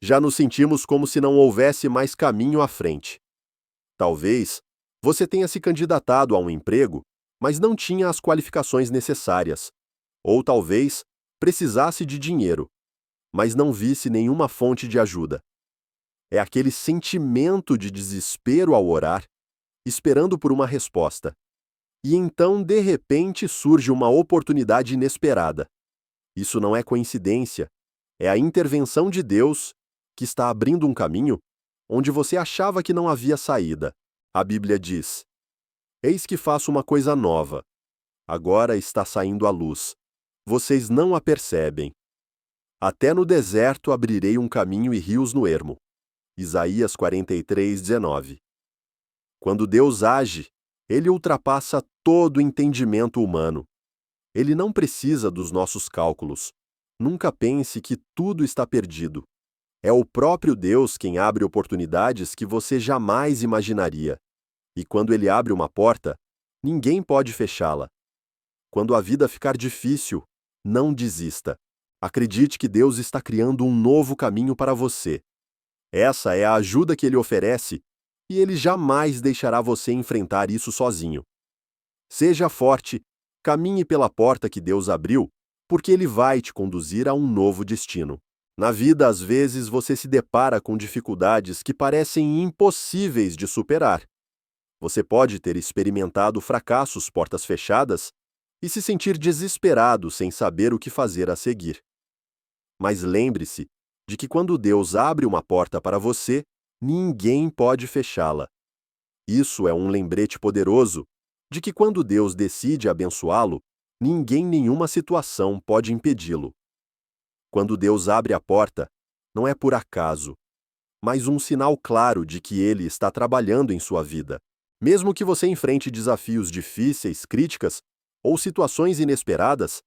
Já nos sentimos como se não houvesse mais caminho à frente. Talvez você tenha se candidatado a um emprego, mas não tinha as qualificações necessárias. Ou talvez precisasse de dinheiro, mas não visse nenhuma fonte de ajuda. É aquele sentimento de desespero ao orar, esperando por uma resposta. E então, de repente, surge uma oportunidade inesperada. Isso não é coincidência, é a intervenção de Deus que está abrindo um caminho onde você achava que não havia saída. A Bíblia diz: Eis que faço uma coisa nova. Agora está saindo a luz. Vocês não a percebem. Até no deserto abrirei um caminho e rios no ermo. Isaías 43:19. Quando Deus age, Ele ultrapassa todo o entendimento humano. Ele não precisa dos nossos cálculos. Nunca pense que tudo está perdido. É o próprio Deus quem abre oportunidades que você jamais imaginaria. E quando Ele abre uma porta, ninguém pode fechá-la. Quando a vida ficar difícil, não desista. Acredite que Deus está criando um novo caminho para você. Essa é a ajuda que Ele oferece e Ele jamais deixará você enfrentar isso sozinho. Seja forte, caminhe pela porta que Deus abriu, porque Ele vai te conduzir a um novo destino. Na vida, às vezes, você se depara com dificuldades que parecem impossíveis de superar. Você pode ter experimentado fracassos portas fechadas e se sentir desesperado sem saber o que fazer a seguir. Mas lembre-se de que quando Deus abre uma porta para você, ninguém pode fechá-la. Isso é um lembrete poderoso de que quando Deus decide abençoá-lo, ninguém em nenhuma situação pode impedi-lo. Quando Deus abre a porta, não é por acaso, mas um sinal claro de que Ele está trabalhando em sua vida. Mesmo que você enfrente desafios difíceis, críticas ou situações inesperadas,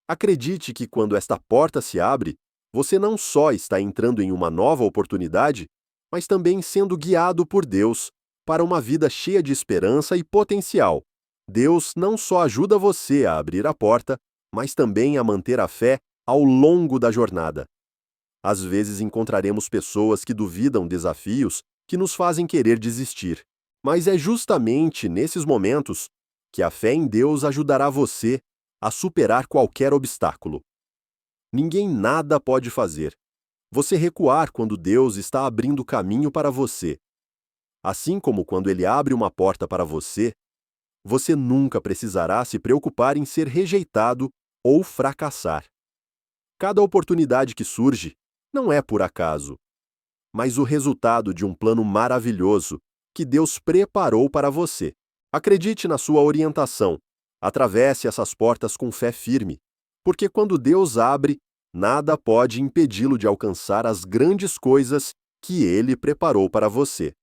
acredite que quando esta porta se abre, você não só está entrando em uma nova oportunidade, mas também sendo guiado por Deus para uma vida cheia de esperança e potencial. Deus não só ajuda você a abrir a porta, mas também a manter a fé ao longo da jornada. Às vezes encontraremos pessoas que duvidam desafios que nos fazem querer desistir. Mas é justamente nesses momentos que a fé em Deus ajudará você a superar qualquer obstáculo. Ninguém nada pode fazer. Você recuar quando Deus está abrindo caminho para você. Assim como quando Ele abre uma porta para você, você nunca precisará se preocupar em ser rejeitado ou fracassar. Cada oportunidade que surge não é por acaso, mas o resultado de um plano maravilhoso que Deus preparou para você. Acredite na sua orientação. Atravesse essas portas com fé firme, porque quando Deus abre, nada pode impedi-lo de alcançar as grandes coisas que Ele preparou para você.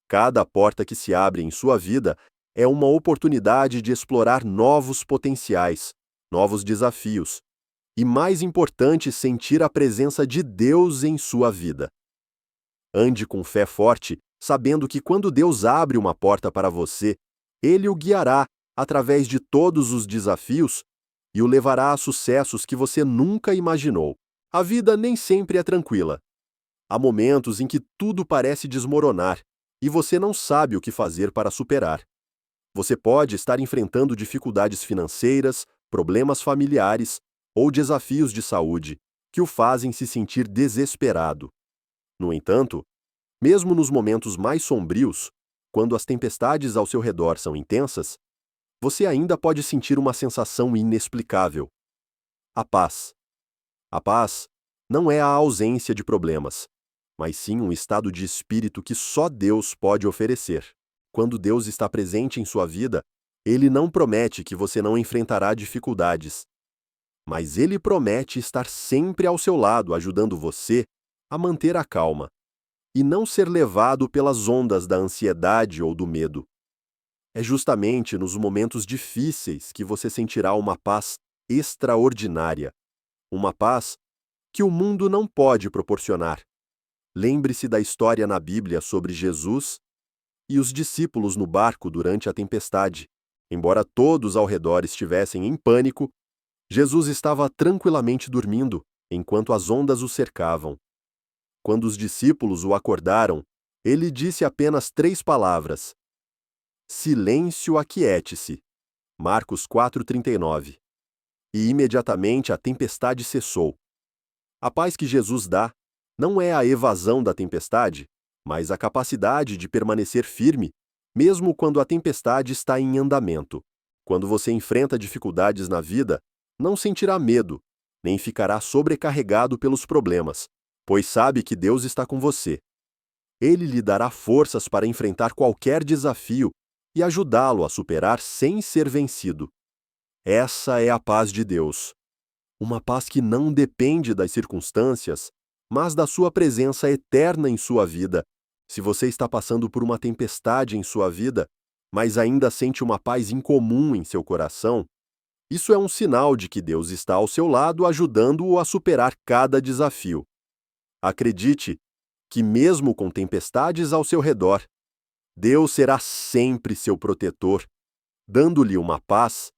Cada porta que se abre em sua vida é uma oportunidade de explorar novos potenciais, novos desafios, e mais importante, sentir a presença de Deus em sua vida. Ande com fé forte, sabendo que quando Deus abre uma porta para você, Ele o guiará através de todos os desafios e o levará a sucessos que você nunca imaginou. A vida nem sempre é tranquila. Há momentos em que tudo parece desmoronar e você não sabe o que fazer para superar. Você pode estar enfrentando dificuldades financeiras, problemas familiares ou desafios de saúde que o fazem se sentir desesperado. No entanto, mesmo nos momentos mais sombrios, quando as tempestades ao seu redor são intensas, você ainda pode sentir uma sensação inexplicável: a paz. A paz não é a ausência de problemas, mas sim um estado de espírito que só Deus pode oferecer. Quando Deus está presente em sua vida, Ele não promete que você não enfrentará dificuldades, mas Ele promete estar sempre ao seu lado, ajudando você a manter a calma e não ser levado pelas ondas da ansiedade ou do medo. É justamente nos momentos difíceis que você sentirá uma paz extraordinária, uma paz que o mundo não pode proporcionar. Lembre-se da história na Bíblia sobre Jesus e os discípulos no barco durante a tempestade. Embora todos ao redor estivessem em pânico, Jesus estava tranquilamente dormindo enquanto as ondas o cercavam. Quando os discípulos o acordaram, ele disse apenas 3 palavras: silêncio, aquiete-se. Marcos 4,39. E imediatamente a tempestade cessou. A paz que Jesus dá não é a evasão da tempestade, mas a capacidade de permanecer firme, mesmo quando a tempestade está em andamento. Quando você enfrenta dificuldades na vida, não sentirá medo, nem ficará sobrecarregado pelos problemas, pois sabe que Deus está com você. Ele lhe dará forças para enfrentar qualquer desafio e ajudá-lo a superar sem ser vencido. Essa é a paz de Deus. Uma paz que não depende das circunstâncias, mas da sua presença eterna em sua vida. Se você está passando por uma tempestade em sua vida, mas ainda sente uma paz incomum em seu coração, isso é um sinal de que Deus está ao seu lado ajudando-o a superar cada desafio. Acredite que, mesmo com tempestades ao seu redor, Deus será sempre seu protetor, dando-lhe uma paz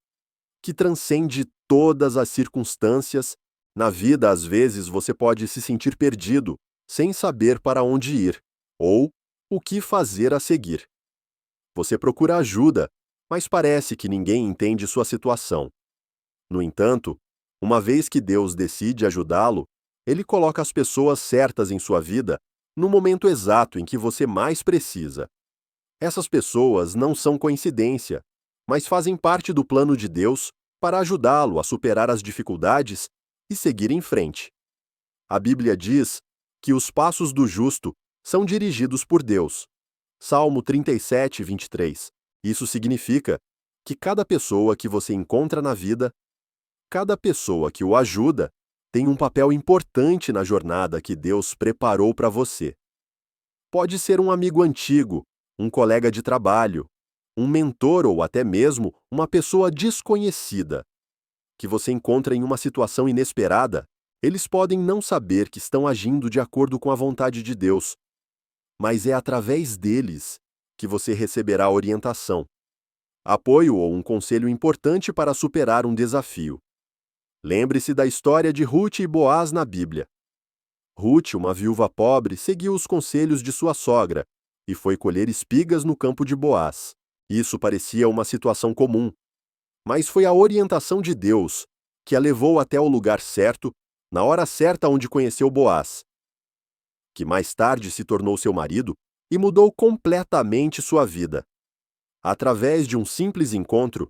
que transcende todas as circunstâncias. Na vida, às vezes, você pode se sentir perdido, sem saber para onde ir, ou o que fazer a seguir. Você procura ajuda, mas parece que ninguém entende sua situação. No entanto, uma vez que Deus decide ajudá-lo, Ele coloca as pessoas certas em sua vida no momento exato em que você mais precisa. Essas pessoas não são coincidência, mas fazem parte do plano de Deus para ajudá-lo a superar as dificuldades e seguir em frente. A Bíblia diz que os passos do justo são dirigidos por Deus. Salmo 37, 23. Isso significa que cada pessoa que você encontra na vida, cada pessoa que o ajuda, tem um papel importante na jornada que Deus preparou para você. Pode ser um amigo antigo, um colega de trabalho, um mentor ou até mesmo uma pessoa desconhecida, que você encontra em uma situação inesperada. Eles podem não saber que estão agindo de acordo com a vontade de Deus, mas é através deles que você receberá orientação, apoio ou um conselho importante para superar um desafio. Lembre-se da história de Ruth e Boaz na Bíblia. Ruth, uma viúva pobre, seguiu os conselhos de sua sogra e foi colher espigas no campo de Boaz. Isso parecia uma situação comum, mas foi a orientação de Deus que a levou até o lugar certo, na hora certa onde conheceu Boaz, que mais tarde se tornou seu marido e mudou completamente sua vida. Através de um simples encontro,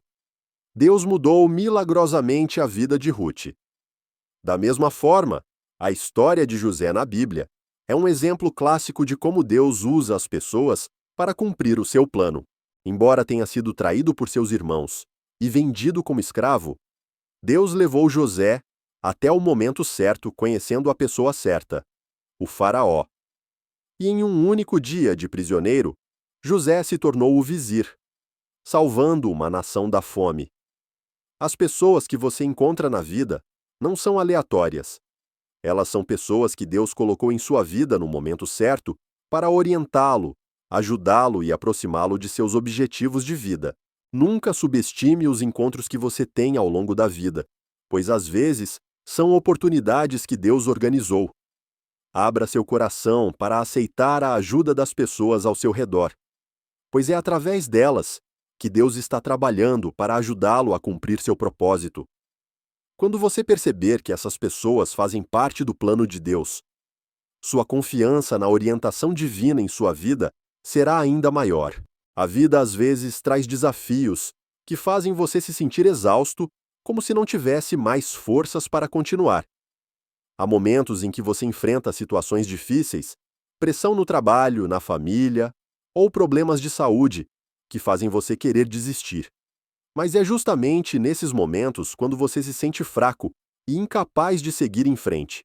Deus mudou milagrosamente a vida de Ruth. Da mesma forma, a história de José na Bíblia é um exemplo clássico de como Deus usa as pessoas para cumprir o seu plano. Embora tenha sido traído por seus irmãos e vendido como escravo, Deus levou José até o momento certo, conhecendo a pessoa certa, o Faraó. E em um único dia de prisioneiro, José se tornou o vizir, salvando uma nação da fome. As pessoas que você encontra na vida não são aleatórias. Elas são pessoas que Deus colocou em sua vida no momento certo para orientá-lo, ajudá-lo e aproximá-lo de seus objetivos de vida. Nunca subestime os encontros que você tem ao longo da vida, pois às vezes são oportunidades que Deus organizou. Abra seu coração para aceitar a ajuda das pessoas ao seu redor, pois é através delas que Deus está trabalhando para ajudá-lo a cumprir seu propósito. Quando você perceber que essas pessoas fazem parte do plano de Deus, sua confiança na orientação divina em sua vida será ainda maior. A vida às vezes traz desafios que fazem você se sentir exausto, como se não tivesse mais forças para continuar. Há momentos em que você enfrenta situações difíceis, pressão no trabalho, na família, ou problemas de saúde, que fazem você querer desistir. Mas é justamente nesses momentos, quando você se sente fraco e incapaz de seguir em frente,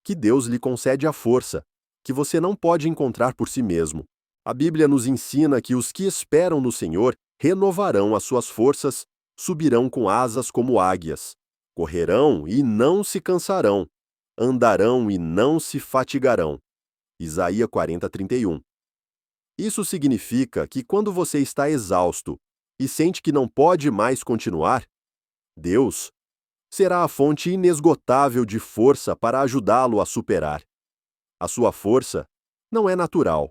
que Deus lhe concede a força, que você não pode encontrar por si mesmo. A Bíblia nos ensina que os que esperam no Senhor renovarão as suas forças, subirão com asas como águias, correrão e não se cansarão, andarão e não se fatigarão. Isaías 40, 31. Isso significa que quando você está exausto e sente que não pode mais continuar, Deus será a fonte inesgotável de força para ajudá-lo a superar. A sua força não é natural,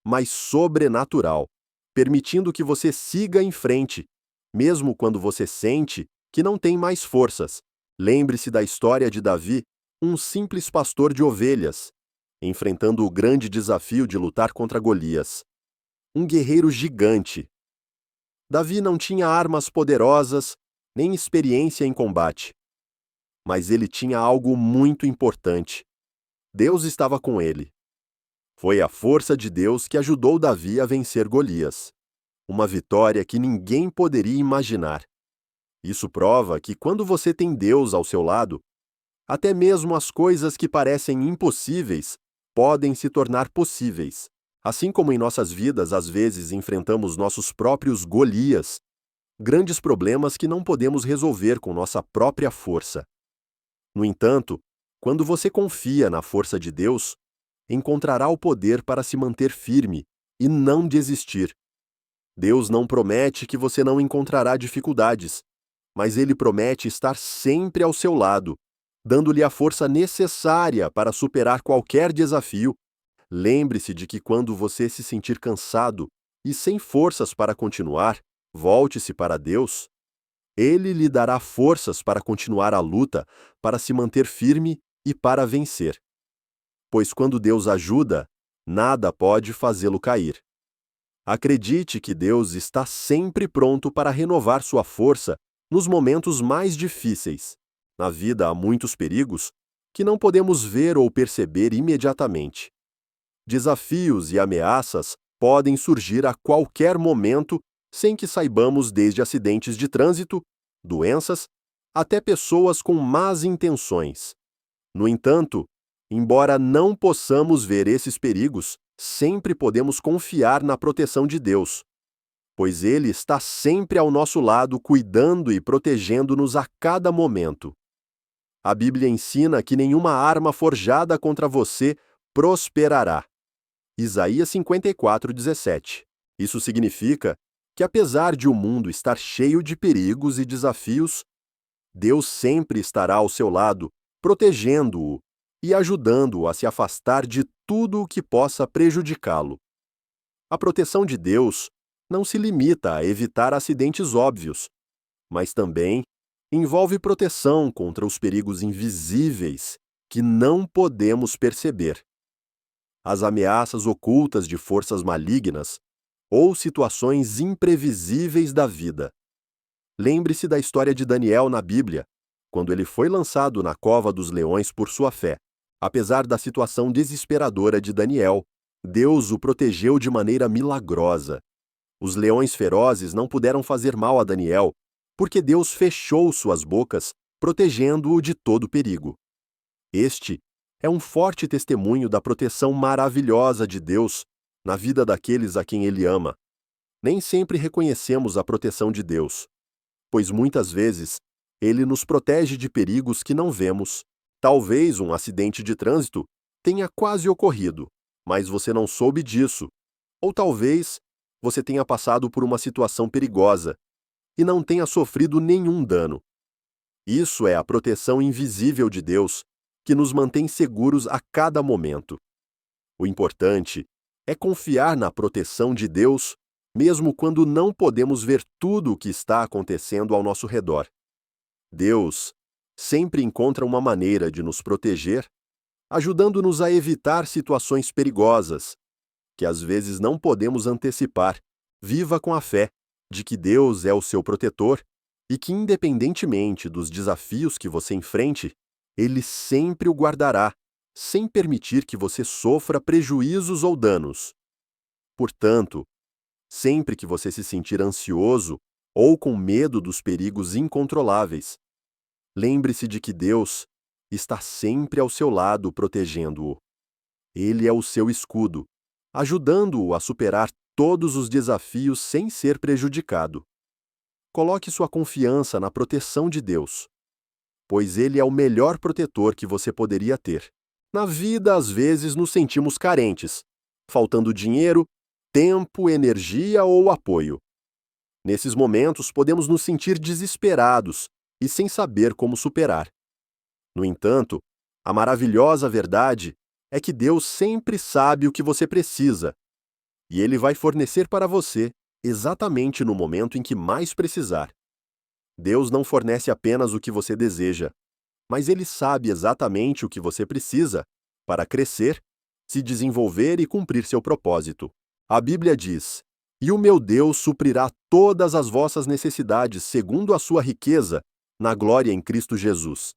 mas sobrenatural, permitindo que você siga em frente, mesmo quando você sente que não tem mais forças. Lembre-se da história de Davi, um simples pastor de ovelhas, enfrentando o grande desafio de lutar contra Golias, um guerreiro gigante. Davi não tinha armas poderosas, nem experiência em combate. Mas ele tinha algo muito importante. Deus estava com ele. Foi a força de Deus que ajudou Davi a vencer Golias. Uma vitória que ninguém poderia imaginar. Isso prova que quando você tem Deus ao seu lado, até mesmo as coisas que parecem impossíveis podem se tornar possíveis. Assim como em nossas vidas às vezes enfrentamos nossos próprios Golias, grandes problemas que não podemos resolver com nossa própria força. No entanto, quando você confia na força de Deus, encontrará o poder para se manter firme e não desistir. Deus não promete que você não encontrará dificuldades, mas Ele promete estar sempre ao seu lado, dando-lhe a força necessária para superar qualquer desafio. Lembre-se de que quando você se sentir cansado e sem forças para continuar, volte-se para Deus. Ele lhe dará forças para continuar a luta, para se manter firme e para vencer. Pois quando Deus ajuda, nada pode fazê-lo cair. Acredite que Deus está sempre pronto para renovar sua força nos momentos mais difíceis. Na vida há muitos perigos que não podemos ver ou perceber imediatamente. Desafios e ameaças podem surgir a qualquer momento sem que saibamos, desde acidentes de trânsito, doenças, até pessoas com más intenções. No entanto, embora não possamos ver esses perigos, sempre podemos confiar na proteção de Deus, pois Ele está sempre ao nosso lado, cuidando e protegendo-nos a cada momento. A Bíblia ensina que nenhuma arma forjada contra você prosperará. Isaías 54:17. Isso significa que, apesar de o mundo estar cheio de perigos e desafios, Deus sempre estará ao seu lado, protegendo-o e ajudando-o a se afastar de tudo o que possa prejudicá-lo. A proteção de Deus não se limita a evitar acidentes óbvios, mas também envolve proteção contra os perigos invisíveis que não podemos perceber. As ameaças ocultas de forças malignas ou situações imprevisíveis da vida. Lembre-se da história de Daniel na Bíblia, quando ele foi lançado na cova dos leões por sua fé. Apesar da situação desesperadora de Daniel, Deus o protegeu de maneira milagrosa. Os leões ferozes não puderam fazer mal a Daniel, porque Deus fechou suas bocas, protegendo-o de todo perigo. Este é um forte testemunho da proteção maravilhosa de Deus na vida daqueles a quem Ele ama. Nem sempre reconhecemos a proteção de Deus, pois muitas vezes Ele nos protege de perigos que não vemos. Talvez um acidente de trânsito tenha quase ocorrido, mas você não soube disso. Ou talvez você tenha passado por uma situação perigosa e não tenha sofrido nenhum dano. Isso é a proteção invisível de Deus, que nos mantém seguros a cada momento. O importante é confiar na proteção de Deus, mesmo quando não podemos ver tudo o que está acontecendo ao nosso redor. Deus sempre encontra uma maneira de nos proteger, ajudando-nos a evitar situações perigosas, que às vezes não podemos antecipar. Viva com a fé de que Deus é o seu protetor e que, independentemente dos desafios que você enfrente, Ele sempre o guardará, sem permitir que você sofra prejuízos ou danos. Portanto, sempre que você se sentir ansioso ou com medo dos perigos incontroláveis, lembre-se de que Deus está sempre ao seu lado, protegendo-o. Ele é o seu escudo, ajudando-o a superar todos os desafios sem ser prejudicado. Coloque sua confiança na proteção de Deus, pois Ele é o melhor protetor que você poderia ter. Na vida, às vezes, nos sentimos carentes, faltando dinheiro, tempo, energia ou apoio. Nesses momentos, podemos nos sentir desesperados e sem saber como superar. No entanto, a maravilhosa verdade é que Deus sempre sabe o que você precisa, e Ele vai fornecer para você exatamente no momento em que mais precisar. Deus não fornece apenas o que você deseja, mas Ele sabe exatamente o que você precisa para crescer, se desenvolver e cumprir seu propósito. A Bíblia diz: "E o meu Deus suprirá todas as vossas necessidades segundo a sua riqueza, na glória em Cristo Jesus."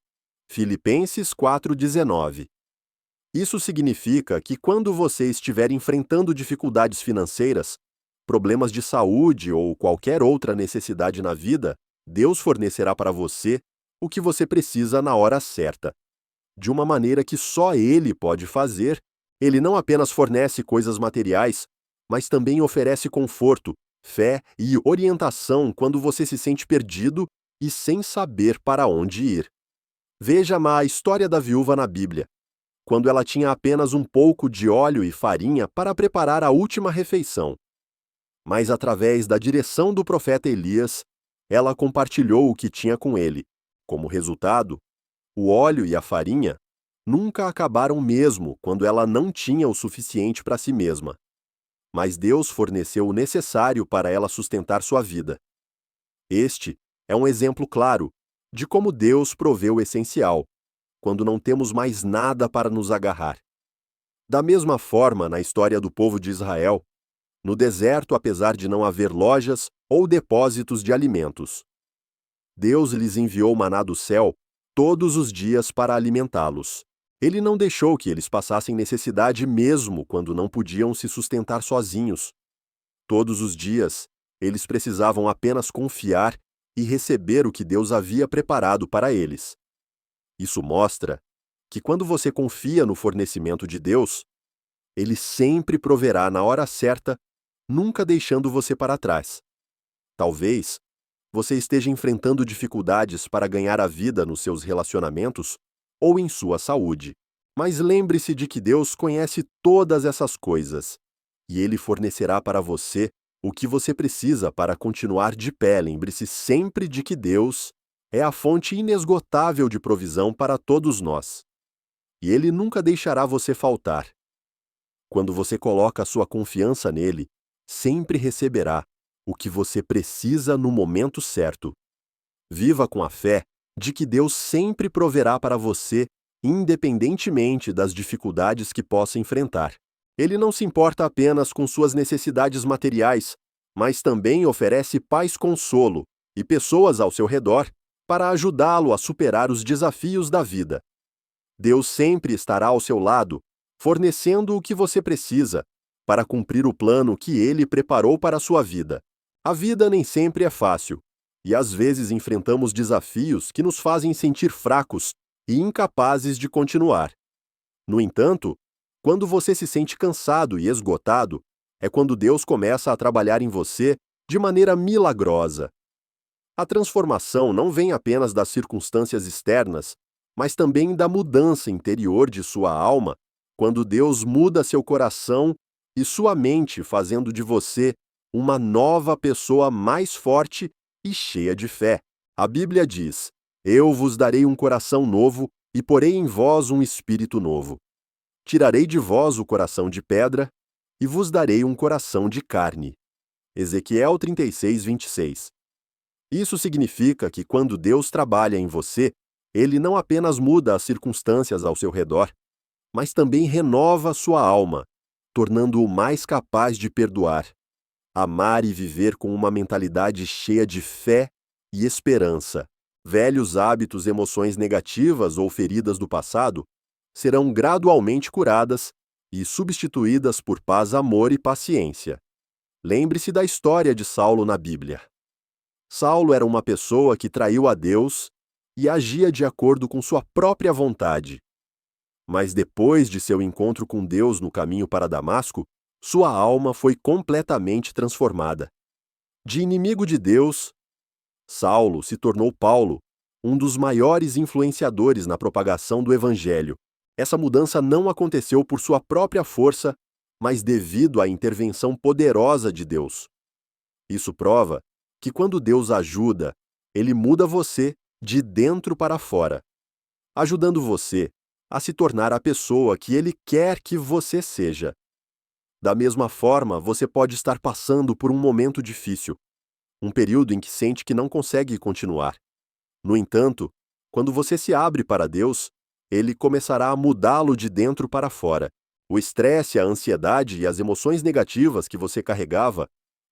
Filipenses 4,19. Isso significa que quando você estiver enfrentando dificuldades financeiras, problemas de saúde ou qualquer outra necessidade na vida, Deus fornecerá para você o que você precisa na hora certa. De uma maneira que só Ele pode fazer, Ele não apenas fornece coisas materiais, mas também oferece conforto, fé e orientação quando você se sente perdido e sem saber para onde ir. Veja a história da viúva na Bíblia, quando ela tinha apenas um pouco de óleo e farinha para preparar a última refeição. Mas através da direção do profeta Elias, ela compartilhou o que tinha com ele. Como resultado, o óleo e a farinha nunca acabaram mesmo quando ela não tinha o suficiente para si mesma. Mas Deus forneceu o necessário para ela sustentar sua vida. Este é um exemplo claro de como Deus provê o essencial, quando não temos mais nada para nos agarrar. Da mesma forma, na história do povo de Israel, no deserto, apesar de não haver lojas ou depósitos de alimentos, Deus lhes enviou maná do céu todos os dias para alimentá-los. Ele não deixou que eles passassem necessidade mesmo quando não podiam se sustentar sozinhos. Todos os dias, eles precisavam apenas confiar e receber o que Deus havia preparado para eles. Isso mostra que quando você confia no fornecimento de Deus, Ele sempre proverá na hora certa, nunca deixando você para trás. Talvez você esteja enfrentando dificuldades para ganhar a vida nos seus relacionamentos ou em sua saúde. Mas lembre-se de que Deus conhece todas essas coisas, e Ele fornecerá para você o que você precisa para continuar de pé. Lembre-se sempre de que Deus é a fonte inesgotável de provisão para todos nós. E Ele nunca deixará você faltar. Quando você coloca a sua confiança nele, sempre receberá o que você precisa no momento certo. Viva com a fé de que Deus sempre proverá para você, independentemente das dificuldades que possa enfrentar. Ele não se importa apenas com suas necessidades materiais, mas também oferece paz, consolo e pessoas ao seu redor para ajudá-lo a superar os desafios da vida. Deus sempre estará ao seu lado, fornecendo o que você precisa para cumprir o plano que Ele preparou para a sua vida. A vida nem sempre é fácil, e às vezes enfrentamos desafios que nos fazem sentir fracos e incapazes de continuar. No entanto, quando você se sente cansado e esgotado, é quando Deus começa a trabalhar em você de maneira milagrosa. A transformação não vem apenas das circunstâncias externas, mas também da mudança interior de sua alma, quando Deus muda seu coração e sua mente, fazendo de você uma nova pessoa mais forte e cheia de fé. A Bíblia diz: "Eu vos darei um coração novo e porei em vós um espírito novo. Tirarei de vós o coração de pedra e vos darei um coração de carne." Ezequiel 36, 26. Isso significa que quando Deus trabalha em você, Ele não apenas muda as circunstâncias ao seu redor, mas também renova sua alma, tornando-o mais capaz de perdoar, amar e viver com uma mentalidade cheia de fé e esperança. Velhos hábitos, emoções negativas ou feridas do passado serão gradualmente curadas e substituídas por paz, amor e paciência. Lembre-se da história de Saulo na Bíblia. Saulo era uma pessoa que traiu a Deus e agia de acordo com sua própria vontade. Mas depois de seu encontro com Deus no caminho para Damasco, sua alma foi completamente transformada. De inimigo de Deus, Saulo se tornou Paulo, um dos maiores influenciadores na propagação do Evangelho. Essa mudança não aconteceu por sua própria força, mas devido à intervenção poderosa de Deus. Isso prova que quando Deus ajuda, Ele muda você de dentro para fora. Ajudando você, a se tornar a pessoa que Ele quer que você seja. Da mesma forma, você pode estar passando por um momento difícil, um período em que sente que não consegue continuar. No entanto, quando você se abre para Deus, Ele começará a mudá-lo de dentro para fora. O estresse, a ansiedade e as emoções negativas que você carregava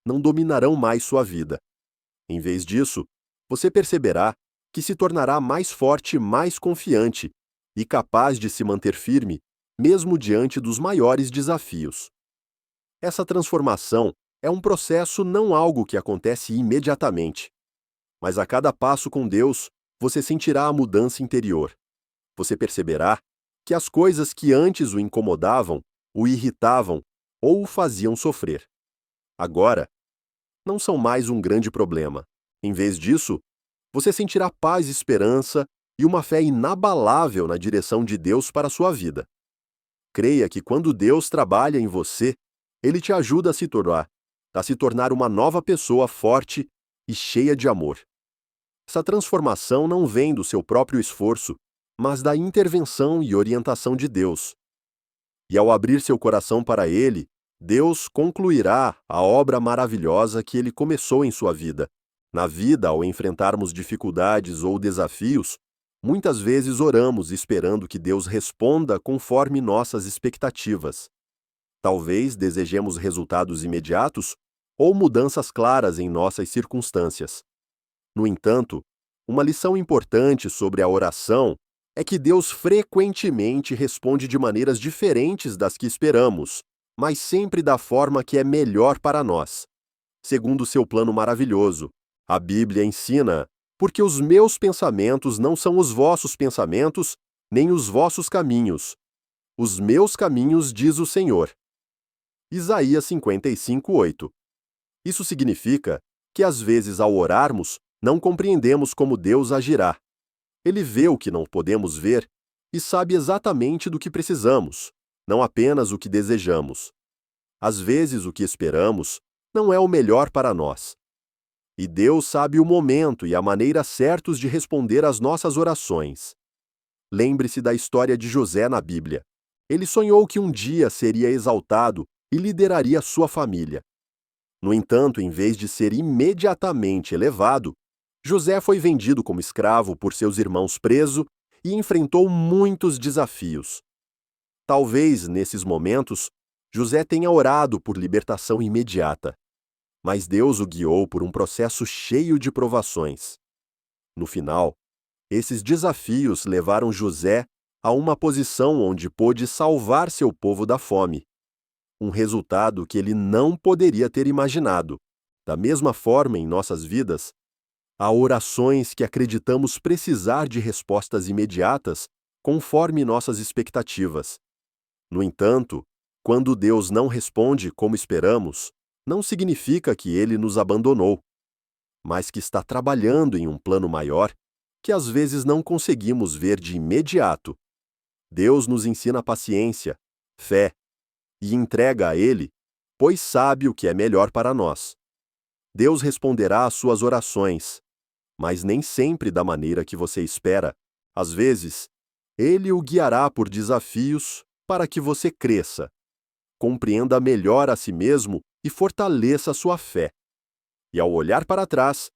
não dominarão mais sua vida. Em vez disso, você perceberá que se tornará mais forte, mais confiante e capaz de se manter firme, mesmo diante dos maiores desafios. Essa transformação é um processo, não algo que acontece imediatamente. Mas a cada passo com Deus, você sentirá a mudança interior. Você perceberá que as coisas que antes o incomodavam, o irritavam ou o faziam sofrer, agora, não são mais um grande problema. Em vez disso, você sentirá paz e esperança e uma fé inabalável na direção de Deus para a sua vida. Creia que quando Deus trabalha em você, Ele te ajuda a se tornar uma nova pessoa forte e cheia de amor. Essa transformação não vem do seu próprio esforço, mas da intervenção e orientação de Deus. E ao abrir seu coração para Ele, Deus concluirá a obra maravilhosa que Ele começou em sua vida. Na vida, ao enfrentarmos dificuldades ou desafios, muitas vezes oramos esperando que Deus responda conforme nossas expectativas. Talvez desejemos resultados imediatos ou mudanças claras em nossas circunstâncias. No entanto, uma lição importante sobre a oração é que Deus frequentemente responde de maneiras diferentes das que esperamos, mas sempre da forma que é melhor para nós, segundo o seu plano maravilhoso. A Bíblia ensina: porque os meus pensamentos não são os vossos pensamentos, nem os vossos caminhos. Os meus caminhos, diz o Senhor. Isaías 55:8. Isso significa que às vezes ao orarmos, não compreendemos como Deus agirá. Ele vê o que não podemos ver e sabe exatamente do que precisamos, não apenas o que desejamos. Às vezes o que esperamos não é o melhor para nós. E Deus sabe o momento e a maneira certos de responder às nossas orações. Lembre-se da história de José na Bíblia. Ele sonhou que um dia seria exaltado e lideraria sua família. No entanto, em vez de ser imediatamente elevado, José foi vendido como escravo por seus irmãos preso e enfrentou muitos desafios. Talvez, nesses momentos, José tenha orado por libertação imediata, mas Deus o guiou por um processo cheio de provações. No final, esses desafios levaram José a uma posição onde pôde salvar seu povo da fome, um resultado que ele não poderia ter imaginado. Da mesma forma, em nossas vidas, há orações que acreditamos precisar de respostas imediatas conforme nossas expectativas. No entanto, quando Deus não responde como esperamos, não significa que Ele nos abandonou, mas que está trabalhando em um plano maior que às vezes não conseguimos ver de imediato. Deus nos ensina paciência, fé e entrega a Ele, pois sabe o que é melhor para nós. Deus responderá às suas orações, mas nem sempre da maneira que você espera. Às vezes, Ele o guiará por desafios para que você cresça, compreenda melhor a si mesmo e fortaleça sua fé. E ao olhar para trás,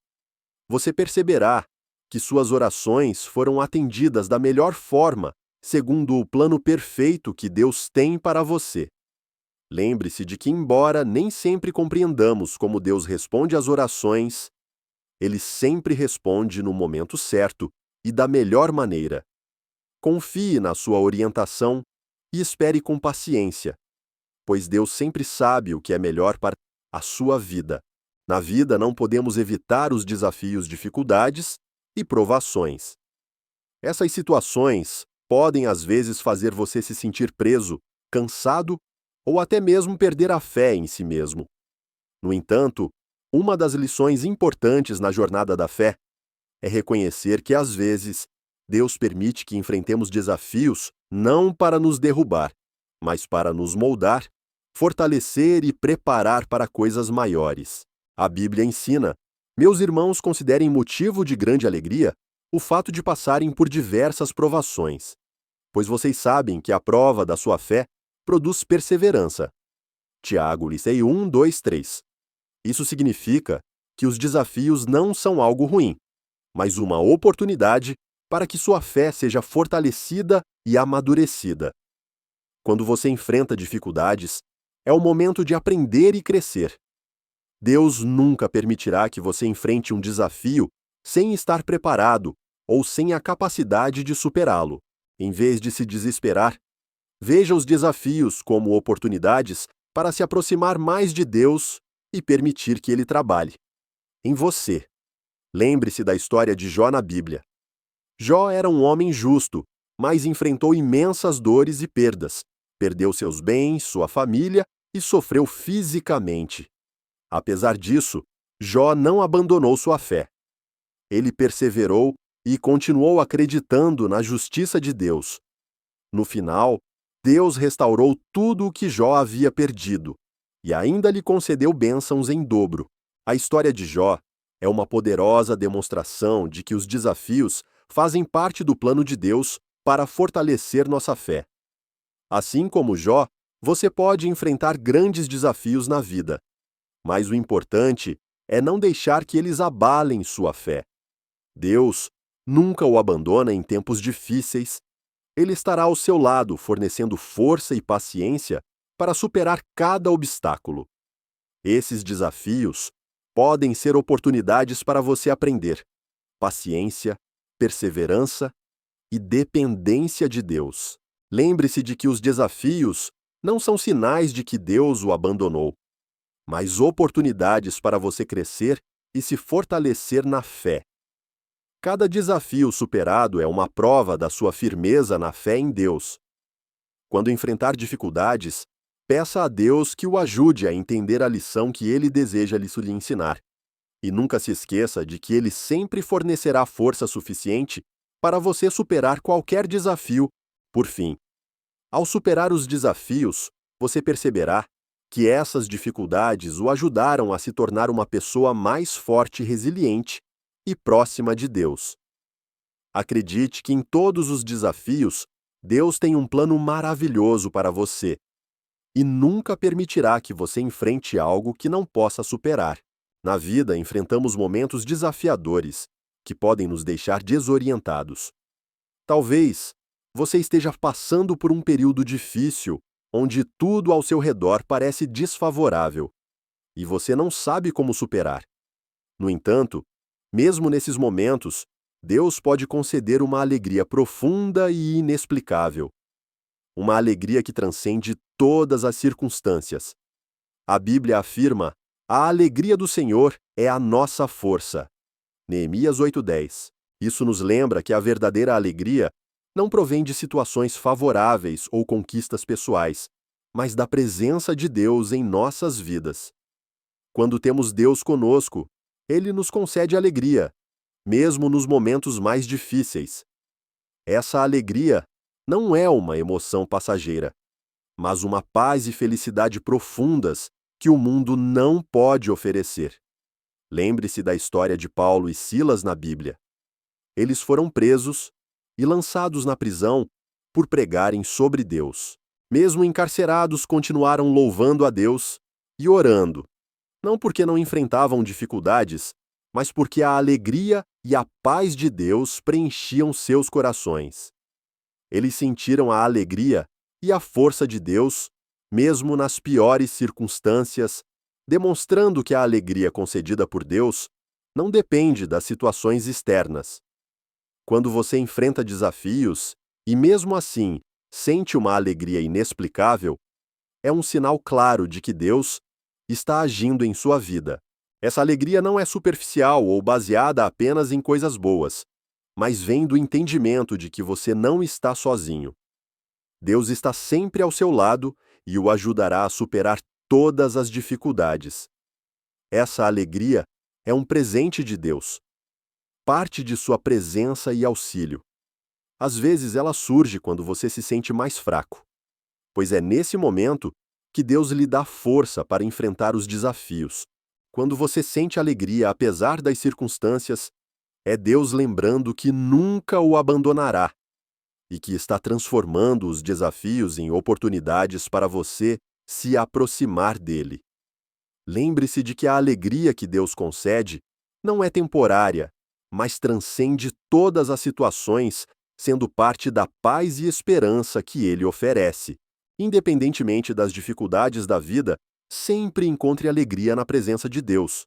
você perceberá que suas orações foram atendidas da melhor forma, segundo o plano perfeito que Deus tem para você. Lembre-se de que, embora nem sempre compreendamos como Deus responde às orações, Ele sempre responde no momento certo e da melhor maneira. Confie na sua orientação e espere com paciência, pois Deus sempre sabe o que é melhor para a sua vida. Na vida não podemos evitar os desafios, dificuldades e provações. Essas situações podem às vezes fazer você se sentir preso, cansado ou até mesmo perder a fé em si mesmo. No entanto, uma das lições importantes na jornada da fé é reconhecer que, às vezes, Deus permite que enfrentemos desafios não para nos derrubar, mas para nos moldar, fortalecer e preparar para coisas maiores. A Bíblia ensina: meus irmãos, considerem motivo de grande alegria o fato de passarem por diversas provações. pois vocês sabem que a prova da sua fé produz perseverança. Tiago, Licei 1, 2, 3. Isso significa que os desafios não são algo ruim, mas uma oportunidade para que sua fé seja fortalecida e amadurecida. Quando você enfrenta dificuldades, é o momento de aprender e crescer. Deus nunca permitirá que você enfrente um desafio sem estar preparado ou sem a capacidade de superá-lo. Em vez de se desesperar, veja os desafios como oportunidades para se aproximar mais de Deus e permitir que Ele trabalhe em você. Lembre-se da história de Jó na Bíblia. Jó era um homem justo, mas enfrentou imensas dores e perdas. Perdeu seus bens, sua família e sofreu fisicamente. Apesar disso, Jó não abandonou sua fé. Ele perseverou e continuou acreditando na justiça de Deus. No final, Deus restaurou tudo o que Jó havia perdido e ainda lhe concedeu bênçãos em dobro. A história de Jó é uma poderosa demonstração de que os desafios fazem parte do plano de Deus para fortalecer nossa fé. Assim como Jó, você pode enfrentar grandes desafios na vida, mas o importante é não deixar que eles abalem sua fé. Deus nunca o abandona em tempos difíceis. Ele estará ao seu lado, fornecendo força e paciência para superar cada obstáculo. Esses desafios podem ser oportunidades para você aprender paciência, perseverança e dependência de Deus. Lembre-se de que os desafios não são sinais de que Deus o abandonou, mas oportunidades para você crescer e se fortalecer na fé. Cada desafio superado é uma prova da sua firmeza na fé em Deus. Quando enfrentar dificuldades, peça a Deus que o ajude a entender a lição que Ele deseja lhe ensinar. E nunca se esqueça de que Ele sempre fornecerá força suficiente para você superar qualquer desafio. Por fim, ao superar os desafios, você perceberá que essas dificuldades o ajudaram a se tornar uma pessoa mais forte e resiliente e próxima de Deus. Acredite que em todos os desafios, Deus tem um plano maravilhoso para você e nunca permitirá que você enfrente algo que não possa superar. Na vida, enfrentamos momentos desafiadores que podem nos deixar desorientados. Talvez você esteja passando por um período difícil, onde tudo ao seu redor parece desfavorável e você não sabe como superar. No entanto, mesmo nesses momentos, Deus pode conceder uma alegria profunda e inexplicável. Uma alegria que transcende todas as circunstâncias. A Bíblia afirma: a alegria do Senhor é a nossa força. Neemias 8:10. Isso nos lembra que a verdadeira alegria não provém de situações favoráveis ou conquistas pessoais, mas da presença de Deus em nossas vidas. Quando temos Deus conosco, Ele nos concede alegria, mesmo nos momentos mais difíceis. Essa alegria não é uma emoção passageira, mas uma paz e felicidade profundas que o mundo não pode oferecer. Lembre-se da história de Paulo e Silas na Bíblia. Eles foram presos e lançados na prisão por pregarem sobre Deus. Mesmo encarcerados, continuaram louvando a Deus e orando, não porque não enfrentavam dificuldades, mas porque a alegria e a paz de Deus preenchiam seus corações. Eles sentiram a alegria e a força de Deus, mesmo nas piores circunstâncias, demonstrando que a alegria concedida por Deus não depende das situações externas. Quando você enfrenta desafios e, mesmo assim, sente uma alegria inexplicável, é um sinal claro de que Deus está agindo em sua vida. Essa alegria não é superficial ou baseada apenas em coisas boas, mas vem do entendimento de que você não está sozinho. Deus está sempre ao seu lado e o ajudará a superar todas as dificuldades. Essa alegria é um presente de Deus, parte de sua presença e auxílio. Às vezes ela surge quando você se sente mais fraco, pois é nesse momento que Deus lhe dá força para enfrentar os desafios. Quando você sente alegria apesar das circunstâncias, é Deus lembrando que nunca o abandonará e que está transformando os desafios em oportunidades para você se aproximar dele. Lembre-se de que a alegria que Deus concede não é temporária, mas transcende todas as situações, sendo parte da paz e esperança que ele oferece. Independentemente das dificuldades da vida, sempre encontre alegria na presença de Deus.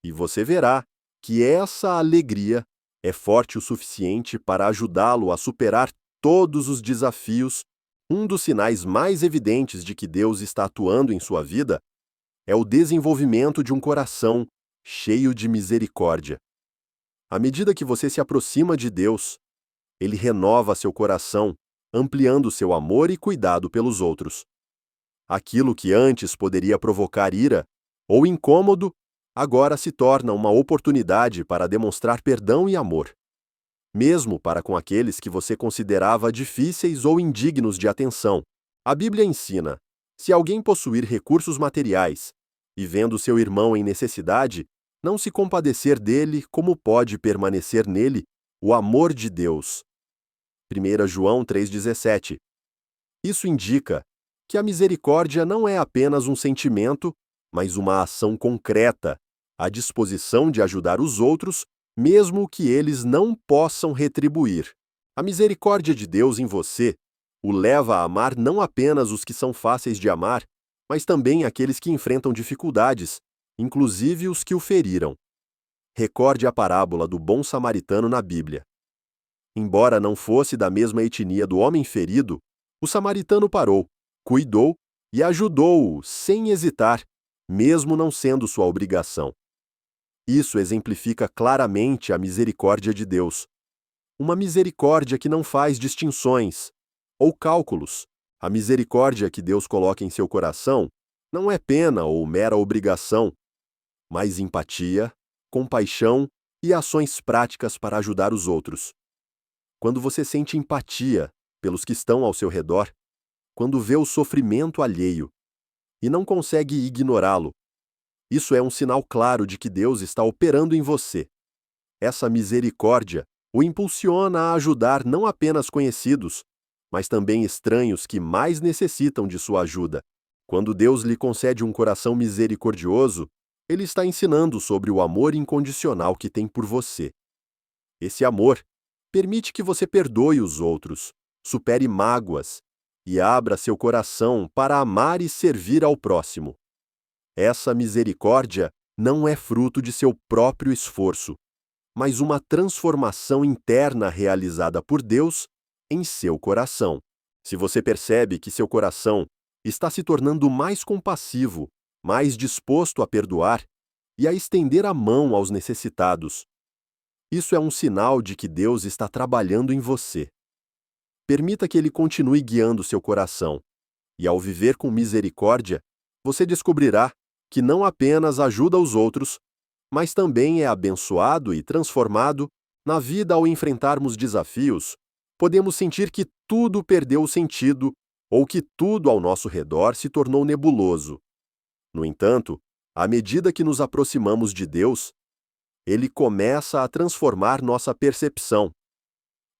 E você verá que essa alegria é forte o suficiente para ajudá-lo a superar todos os desafios. Um dos sinais mais evidentes de que Deus está atuando em sua vida é o desenvolvimento de um coração cheio de misericórdia. À medida que você se aproxima de Deus, Ele renova seu coração, ampliando seu amor e cuidado pelos outros. Aquilo que antes poderia provocar ira ou incômodo, agora se torna uma oportunidade para demonstrar perdão e amor. Mesmo para com aqueles que você considerava difíceis ou indignos de atenção. A Bíblia ensina: se alguém possuir recursos materiais e vendo seu irmão em necessidade, não se compadecer dele, como pode permanecer nele o amor de Deus? 1 João 3,17. Isso indica que a misericórdia não é apenas um sentimento, mas uma ação concreta, à disposição de ajudar os outros, mesmo que eles não possam retribuir. A misericórdia de Deus em você o leva a amar não apenas os que são fáceis de amar, mas também aqueles que enfrentam dificuldades, inclusive os que o feriram. Recorde a parábola do bom samaritano na Bíblia. Embora não fosse da mesma etnia do homem ferido, o samaritano parou, cuidou e ajudou-o sem hesitar, mesmo não sendo sua obrigação. Isso exemplifica claramente a misericórdia de Deus. Uma misericórdia que não faz distinções ou cálculos. A misericórdia que Deus coloca em seu coração não é pena ou mera obrigação, mas empatia, compaixão e ações práticas para ajudar os outros. Quando você sente empatia pelos que estão ao seu redor, quando vê o sofrimento alheio e não consegue ignorá-lo, isso é um sinal claro de que Deus está operando em você. Essa misericórdia o impulsiona a ajudar não apenas conhecidos, mas também estranhos que mais necessitam de sua ajuda. Quando Deus lhe concede um coração misericordioso, Ele está ensinando sobre o amor incondicional que tem por você. Esse amor permite que você perdoe os outros, supere mágoas e abra seu coração para amar e servir ao próximo. Essa misericórdia não é fruto de seu próprio esforço, mas uma transformação interna realizada por Deus em seu coração. Se você percebe que seu coração está se tornando mais compassivo, mais disposto a perdoar e a estender a mão aos necessitados, isso é um sinal de que Deus está trabalhando em você. Permita que Ele continue guiando seu coração, e ao viver com misericórdia, você descobrirá que não apenas ajuda os outros, mas também é abençoado e transformado. Na vida, ao enfrentarmos desafios, podemos sentir que tudo perdeu o sentido ou que tudo ao nosso redor se tornou nebuloso. No entanto, à medida que nos aproximamos de Deus, Ele começa a transformar nossa percepção.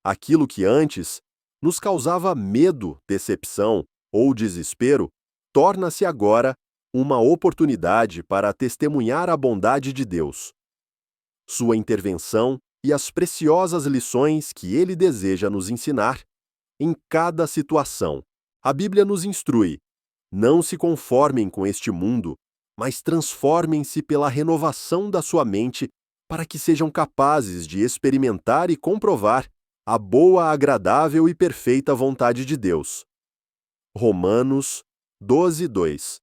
Aquilo que antes nos causava medo, decepção ou desespero, torna-se agora uma oportunidade para testemunhar a bondade de Deus, sua intervenção e as preciosas lições que Ele deseja nos ensinar em cada situação. A Bíblia nos instrui: não se conformem com este mundo, mas transformem-se pela renovação da sua mente para que sejam capazes de experimentar e comprovar a boa, agradável e perfeita vontade de Deus. Romanos 12:2.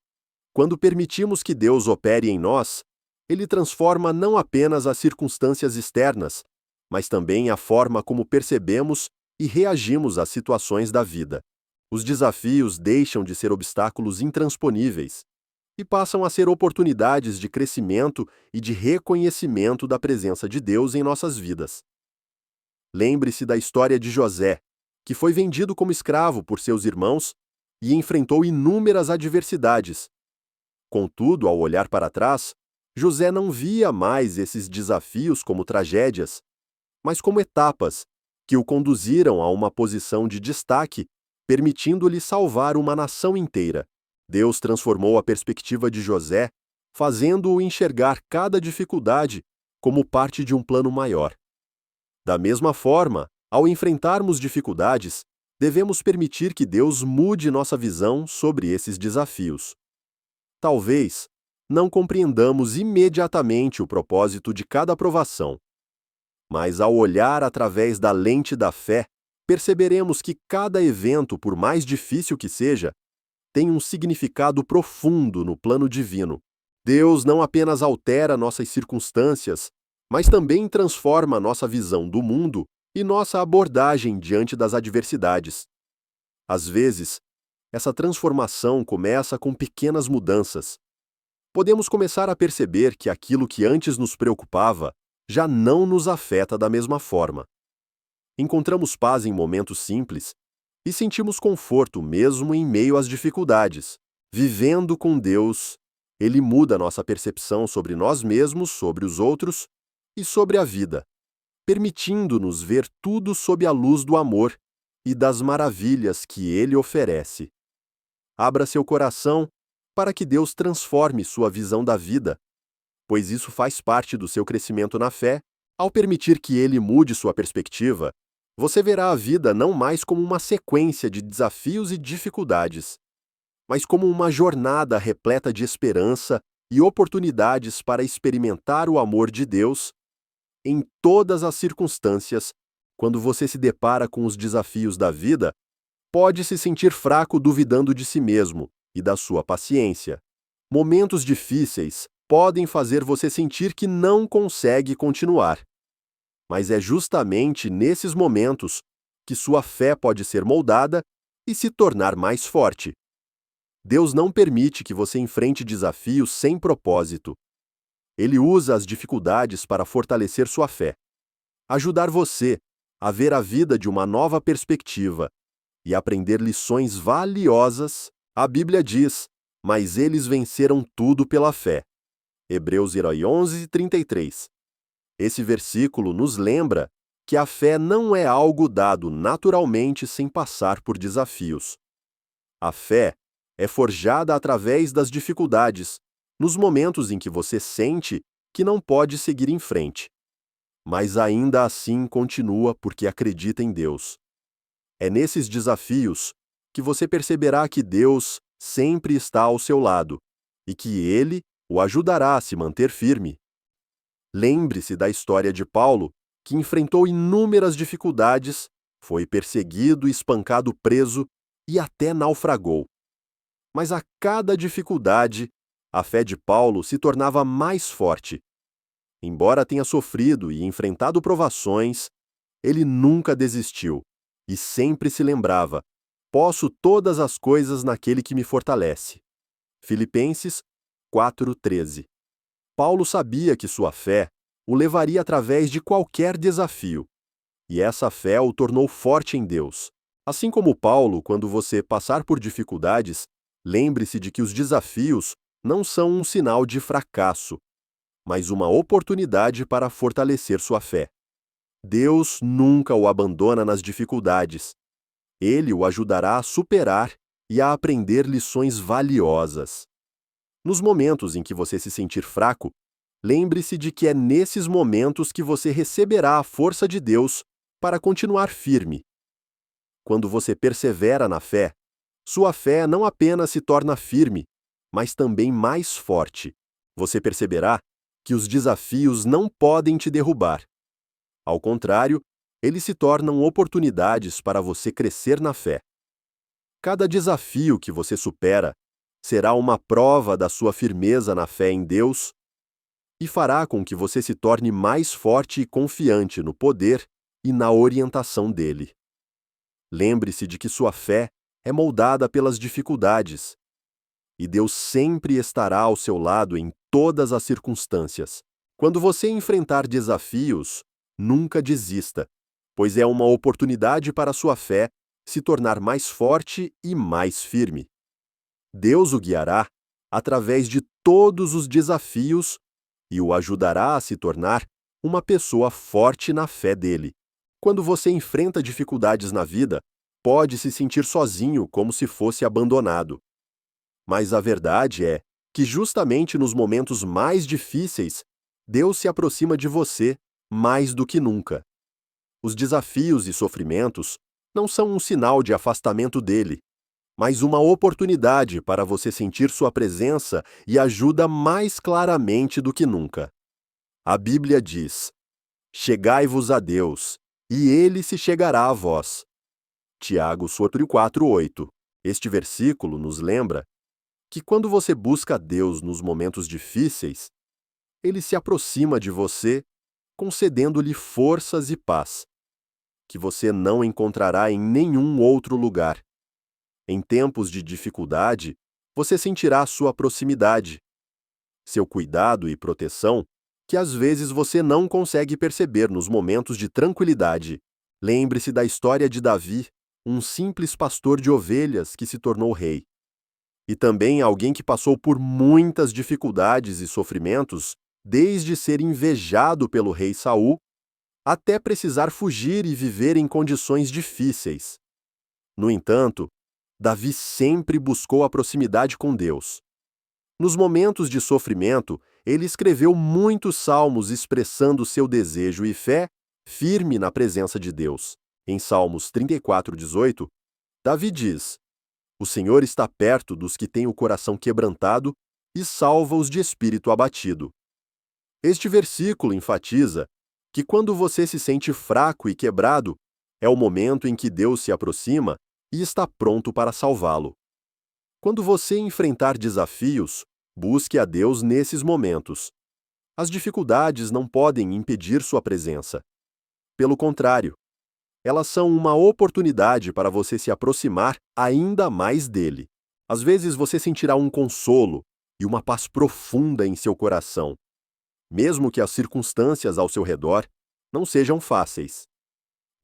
Quando permitimos que Deus opere em nós, Ele transforma não apenas as circunstâncias externas, mas também a forma como percebemos e reagimos às situações da vida. Os desafios deixam de ser obstáculos intransponíveis e passam a ser oportunidades de crescimento e de reconhecimento da presença de Deus em nossas vidas. Lembre-se da história de José, que foi vendido como escravo por seus irmãos e enfrentou inúmeras adversidades. Contudo, ao olhar para trás, José não via mais esses desafios como tragédias, mas como etapas que o conduziram a uma posição de destaque, permitindo-lhe salvar uma nação inteira. Deus transformou a perspectiva de José, fazendo-o enxergar cada dificuldade como parte de um plano maior. Da mesma forma, ao enfrentarmos dificuldades, devemos permitir que Deus mude nossa visão sobre esses desafios. Talvez não compreendamos imediatamente o propósito de cada provação, mas ao olhar através da lente da fé, perceberemos que cada evento, por mais difícil que seja, tem um significado profundo no plano divino. Deus não apenas altera nossas circunstâncias, mas também transforma nossa visão do mundo e nossa abordagem diante das adversidades. Às vezes, essa transformação começa com pequenas mudanças. Podemos começar a perceber que aquilo que antes nos preocupava já não nos afeta da mesma forma. Encontramos paz em momentos simples e sentimos conforto mesmo em meio às dificuldades. Vivendo com Deus, Ele muda nossa percepção sobre nós mesmos, sobre os outros e sobre a vida, permitindo-nos ver tudo sob a luz do amor e das maravilhas que Ele oferece. Abra seu coração para que Deus transforme sua visão da vida, pois isso faz parte do seu crescimento na fé. Ao permitir que Ele mude sua perspectiva, você verá a vida não mais como uma sequência de desafios e dificuldades, mas como uma jornada repleta de esperança e oportunidades para experimentar o amor de Deus em todas as circunstâncias. Quando você se depara com os desafios da vida, pode se sentir fraco duvidando de si mesmo e da sua paciência. Momentos difíceis podem fazer você sentir que não consegue continuar. Mas é justamente nesses momentos que sua fé pode ser moldada e se tornar mais forte. Deus não permite que você enfrente desafios sem propósito. Ele usa as dificuldades para fortalecer sua fé, ajudar você a ver a vida de uma nova perspectiva e aprender lições valiosas. A Bíblia diz: mas eles venceram tudo pela fé. Hebreus 11:33. Esse versículo nos lembra que a fé não é algo dado naturalmente sem passar por desafios. A fé é forjada através das dificuldades, nos momentos em que você sente que não pode seguir em frente. Mas ainda assim continua porque acredita em Deus. É nesses desafios que você perceberá que Deus sempre está ao seu lado e que Ele o ajudará a se manter firme. Lembre-se da história de Paulo, que enfrentou inúmeras dificuldades, foi perseguido, espancado, preso e até naufragou. Mas a cada dificuldade, a fé de Paulo se tornava mais forte. Embora tenha sofrido e enfrentado provações, ele nunca desistiu e sempre se lembrava: posso todas as coisas naquele que me fortalece. Filipenses 4:13. Paulo sabia que sua fé o levaria através de qualquer desafio, e essa fé o tornou forte em Deus. Assim como Paulo, quando você passar por dificuldades, lembre-se de que os desafios não são um sinal de fracasso, mas uma oportunidade para fortalecer sua fé. Deus nunca o abandona nas dificuldades. Ele o ajudará a superar e a aprender lições valiosas. Nos momentos em que você se sentir fraco, lembre-se de que é nesses momentos que você receberá a força de Deus para continuar firme. Quando você persevera na fé, sua fé não apenas se torna firme, mas também mais forte. Você perceberá que os desafios não podem te derrubar. Ao contrário, eles se tornam oportunidades para você crescer na fé. Cada desafio que você supera será uma prova da sua firmeza na fé em Deus e fará com que você se torne mais forte e confiante no poder e na orientação dele. Lembre-se de que sua fé é moldada pelas dificuldades, e Deus sempre estará ao seu lado em todas as circunstâncias. Quando você enfrentar desafios, nunca desista, pois é uma oportunidade para sua fé se tornar mais forte e mais firme. Deus o guiará através de todos os desafios e o ajudará a se tornar uma pessoa forte na fé dele. Quando você enfrenta dificuldades na vida, pode se sentir sozinho, como se fosse abandonado. Mas a verdade é que justamente nos momentos mais difíceis, Deus se aproxima de você mais do que nunca. Os desafios e sofrimentos não são um sinal de afastamento dele, mas uma oportunidade para você sentir sua presença e ajuda mais claramente do que nunca. A Bíblia diz: chegai-vos a Deus, e ele se chegará a vós. Tiago 4:8. Este versículo nos lembra que quando você busca a Deus nos momentos difíceis, ele se aproxima de você, concedendo-lhe forças e paz, que você não encontrará em nenhum outro lugar. Em tempos de dificuldade, você sentirá sua proximidade, seu cuidado e proteção, que às vezes você não consegue perceber nos momentos de tranquilidade. Lembre-se da história de Davi, um simples pastor de ovelhas que se tornou rei. E também alguém que passou por muitas dificuldades e sofrimentos, desde ser invejado pelo rei Saul, até precisar fugir e viver em condições difíceis. No entanto, Davi sempre buscou a proximidade com Deus. Nos momentos de sofrimento, ele escreveu muitos salmos expressando seu desejo e fé firme na presença de Deus. Em Salmos 34:18, Davi diz: o Senhor está perto dos que têm o coração quebrantado e salva-os de espírito abatido. Este versículo enfatiza que quando você se sente fraco e quebrado, é o momento em que Deus se aproxima e está pronto para salvá-lo. Quando você enfrentar desafios, busque a Deus nesses momentos. As dificuldades não podem impedir sua presença. Pelo contrário, elas são uma oportunidade para você se aproximar ainda mais dele. Às vezes você sentirá um consolo e uma paz profunda em seu coração, mesmo que as circunstâncias ao seu redor não sejam fáceis.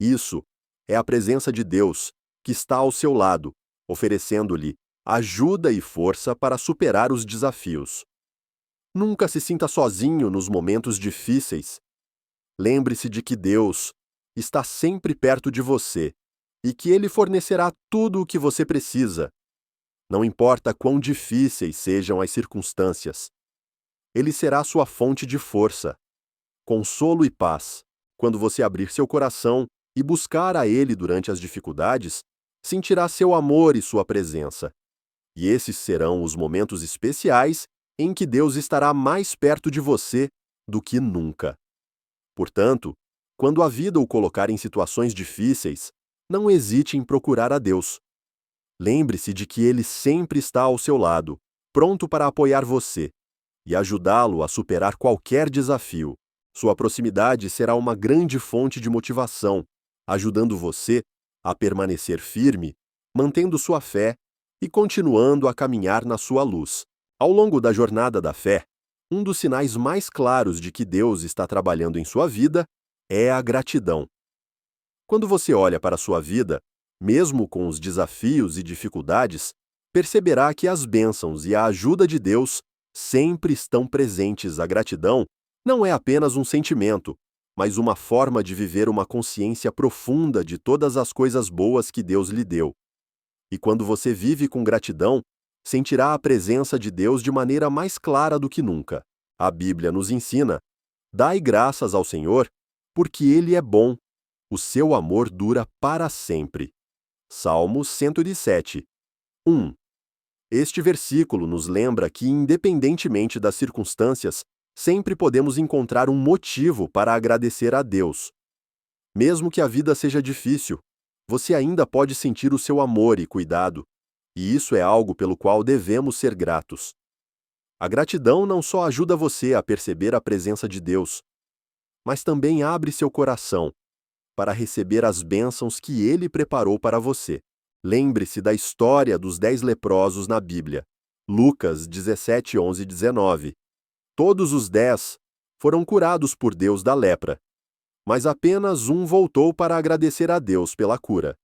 Isso é a presença de Deus, que está ao seu lado, oferecendo-lhe ajuda e força para superar os desafios. Nunca se sinta sozinho nos momentos difíceis. Lembre-se de que Deus está sempre perto de você e que Ele fornecerá tudo o que você precisa. Não importa quão difíceis sejam as circunstâncias, Ele será sua fonte de força, consolo e paz. Quando você abrir seu coração e buscar a Ele durante as dificuldades, sentirá seu amor e sua presença. E esses serão os momentos especiais em que Deus estará mais perto de você do que nunca. Portanto, quando a vida o colocar em situações difíceis, não hesite em procurar a Deus. Lembre-se de que Ele sempre está ao seu lado, pronto para apoiar você e ajudá-lo a superar qualquer desafio. Sua proximidade será uma grande fonte de motivação, ajudando você a permanecer firme, mantendo sua fé e continuando a caminhar na sua luz. Ao longo da jornada da fé, um dos sinais mais claros de que Deus está trabalhando em sua vida é a gratidão. Quando você olha para a sua vida, mesmo com os desafios e dificuldades, perceberá que as bênçãos e a ajuda de Deus sempre estão presentes. A gratidão não é apenas um sentimento, mas uma forma de viver uma consciência profunda de todas as coisas boas que Deus lhe deu. E quando você vive com gratidão, sentirá a presença de Deus de maneira mais clara do que nunca. A Bíblia nos ensina: dai graças ao Senhor, porque Ele é bom. O seu amor dura para sempre. Salmos 107, 1. Este versículo nos lembra que, independentemente das circunstâncias, sempre podemos encontrar um motivo para agradecer a Deus. Mesmo que a vida seja difícil, você ainda pode sentir o seu amor e cuidado, e isso é algo pelo qual devemos ser gratos. A gratidão não só ajuda você a perceber a presença de Deus, mas também abre seu coração para receber as bênçãos que Ele preparou para você. Lembre-se da história dos 10 leprosos na Bíblia. Lucas 17, 11 e 19. Todos os 10 foram curados por Deus da lepra, mas apenas um voltou para agradecer a Deus pela cura.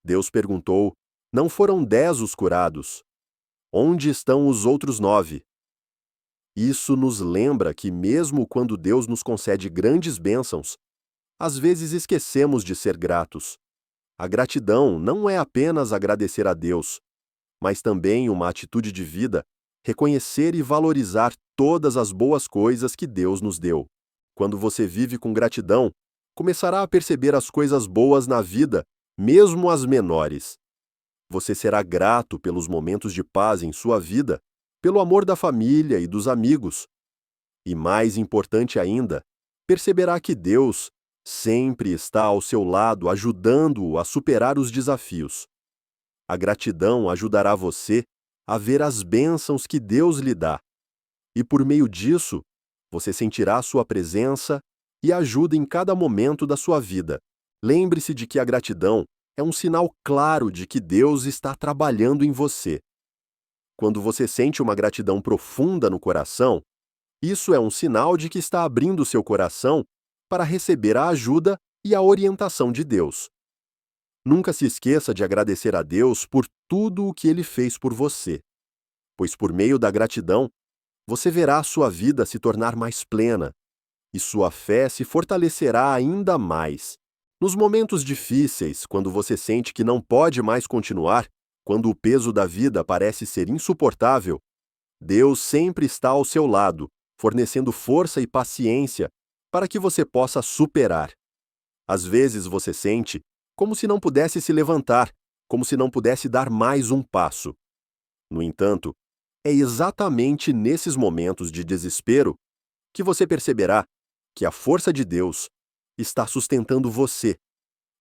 Deus perguntou: não foram 10 os curados? Onde estão os outros 9? Isso nos lembra que mesmo quando Deus nos concede grandes bênçãos, Às vezes esquecemos de ser gratos. A gratidão não é apenas agradecer a Deus, mas também uma atitude de vida, reconhecer e valorizar todas as boas coisas que Deus nos deu. Quando você vive com gratidão, começará a perceber as coisas boas na vida, mesmo as menores. Você será grato pelos momentos de paz em sua vida, pelo amor da família e dos amigos. E mais importante ainda, perceberá que Deus sempre está ao seu lado, ajudando-o a superar os desafios. A gratidão ajudará você a ver as bênçãos que Deus lhe dá. E por meio disso, você sentirá sua presença e ajuda em cada momento da sua vida. Lembre-se de que a gratidão é um sinal claro de que Deus está trabalhando em você. Quando você sente uma gratidão profunda no coração, isso é um sinal de que está abrindo seu coração para receber a ajuda e a orientação de Deus. Nunca se esqueça de agradecer a Deus por tudo o que Ele fez por você, pois por meio da gratidão, você verá sua vida se tornar mais plena e sua fé se fortalecerá ainda mais. Nos momentos difíceis, quando você sente que não pode mais continuar, quando o peso da vida parece ser insuportável, Deus sempre está ao seu lado, fornecendo força e paciência para que você possa superar. Às vezes você sente como se não pudesse se levantar, como se não pudesse dar mais um passo. No entanto, é exatamente nesses momentos de desespero que você perceberá que a força de Deus está sustentando você,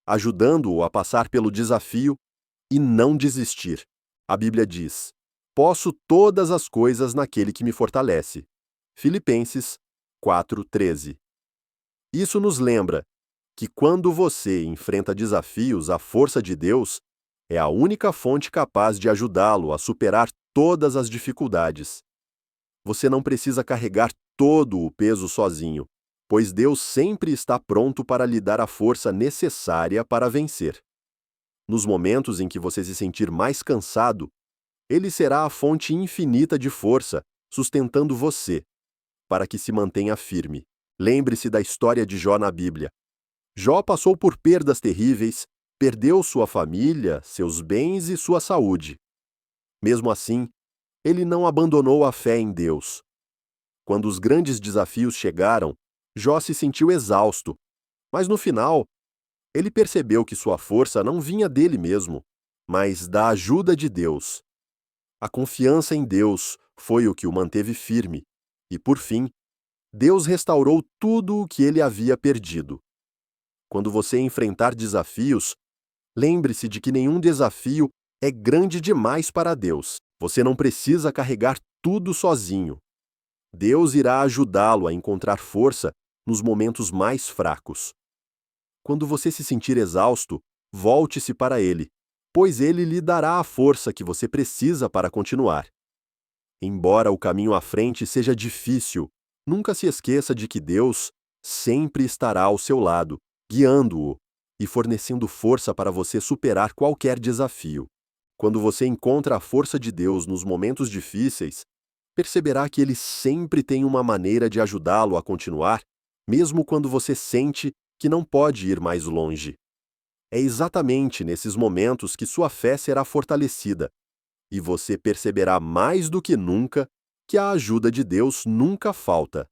ajudando-o a passar pelo desafio e não desistir. A Bíblia diz: "Posso todas as coisas naquele que me fortalece." Filipenses 4:13. Isso nos lembra que quando você enfrenta desafios, a força de Deus é a única fonte capaz de ajudá-lo a superar todas as dificuldades. Você não precisa carregar todo o peso sozinho, pois Deus sempre está pronto para lhe dar a força necessária para vencer. Nos momentos em que você se sentir mais cansado, Ele será a fonte infinita de força, sustentando você, para que se mantenha firme. Lembre-se da história de Jó na Bíblia. Jó passou por perdas terríveis, perdeu sua família, seus bens e sua saúde. Mesmo assim, ele não abandonou a fé em Deus. Quando os grandes desafios chegaram, Jó se sentiu exausto, mas no final, ele percebeu que sua força não vinha dele mesmo, mas da ajuda de Deus. A confiança em Deus foi o que o manteve firme, e por fim, Deus restaurou tudo o que ele havia perdido. Quando você enfrentar desafios, lembre-se de que nenhum desafio é grande demais para Deus. Você não precisa carregar tudo sozinho. Deus irá ajudá-lo a encontrar força nos momentos mais fracos. Quando você se sentir exausto, volte-se para Ele, pois Ele lhe dará a força que você precisa para continuar. Embora o caminho à frente seja difícil, nunca se esqueça de que Deus sempre estará ao seu lado, guiando-o e fornecendo força para você superar qualquer desafio. Quando você encontra a força de Deus nos momentos difíceis, perceberá que Ele sempre tem uma maneira de ajudá-lo a continuar, mesmo quando você sente que não pode ir mais longe. É exatamente nesses momentos que sua fé será fortalecida, e você perceberá mais do que nunca que a ajuda de Deus nunca falta.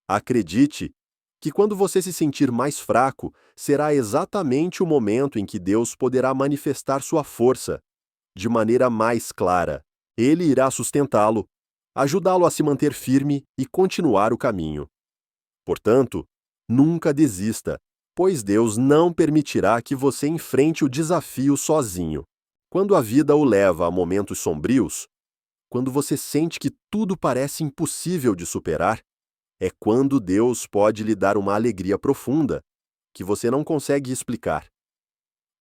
Acredite que quando você se sentir mais fraco, será exatamente o momento em que Deus poderá manifestar sua força de maneira mais clara. Ele irá sustentá-lo, ajudá-lo a se manter firme e continuar o caminho. Portanto, nunca desista, pois Deus não permitirá que você enfrente o desafio sozinho. Quando a vida o leva a momentos sombrios, quando você sente que tudo parece impossível de superar, é quando Deus pode lhe dar uma alegria profunda, que você não consegue explicar.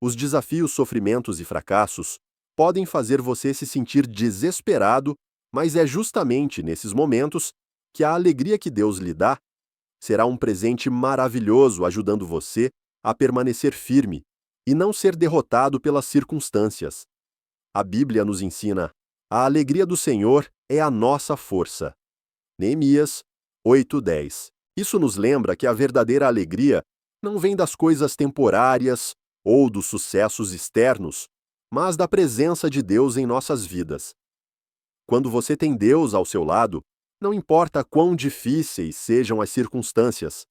Os desafios, sofrimentos e fracassos podem fazer você se sentir desesperado, mas é justamente nesses momentos que a alegria que Deus lhe dá será um presente maravilhoso, ajudando você a permanecer firme e não ser derrotado pelas circunstâncias. A Bíblia nos ensina: a alegria do Senhor é a nossa força. Neemias 8:10. Isso nos lembra que a verdadeira alegria não vem das coisas temporárias ou dos sucessos externos, mas da presença de Deus em nossas vidas. Quando você tem Deus ao seu lado, não importa quão difíceis sejam as circunstâncias,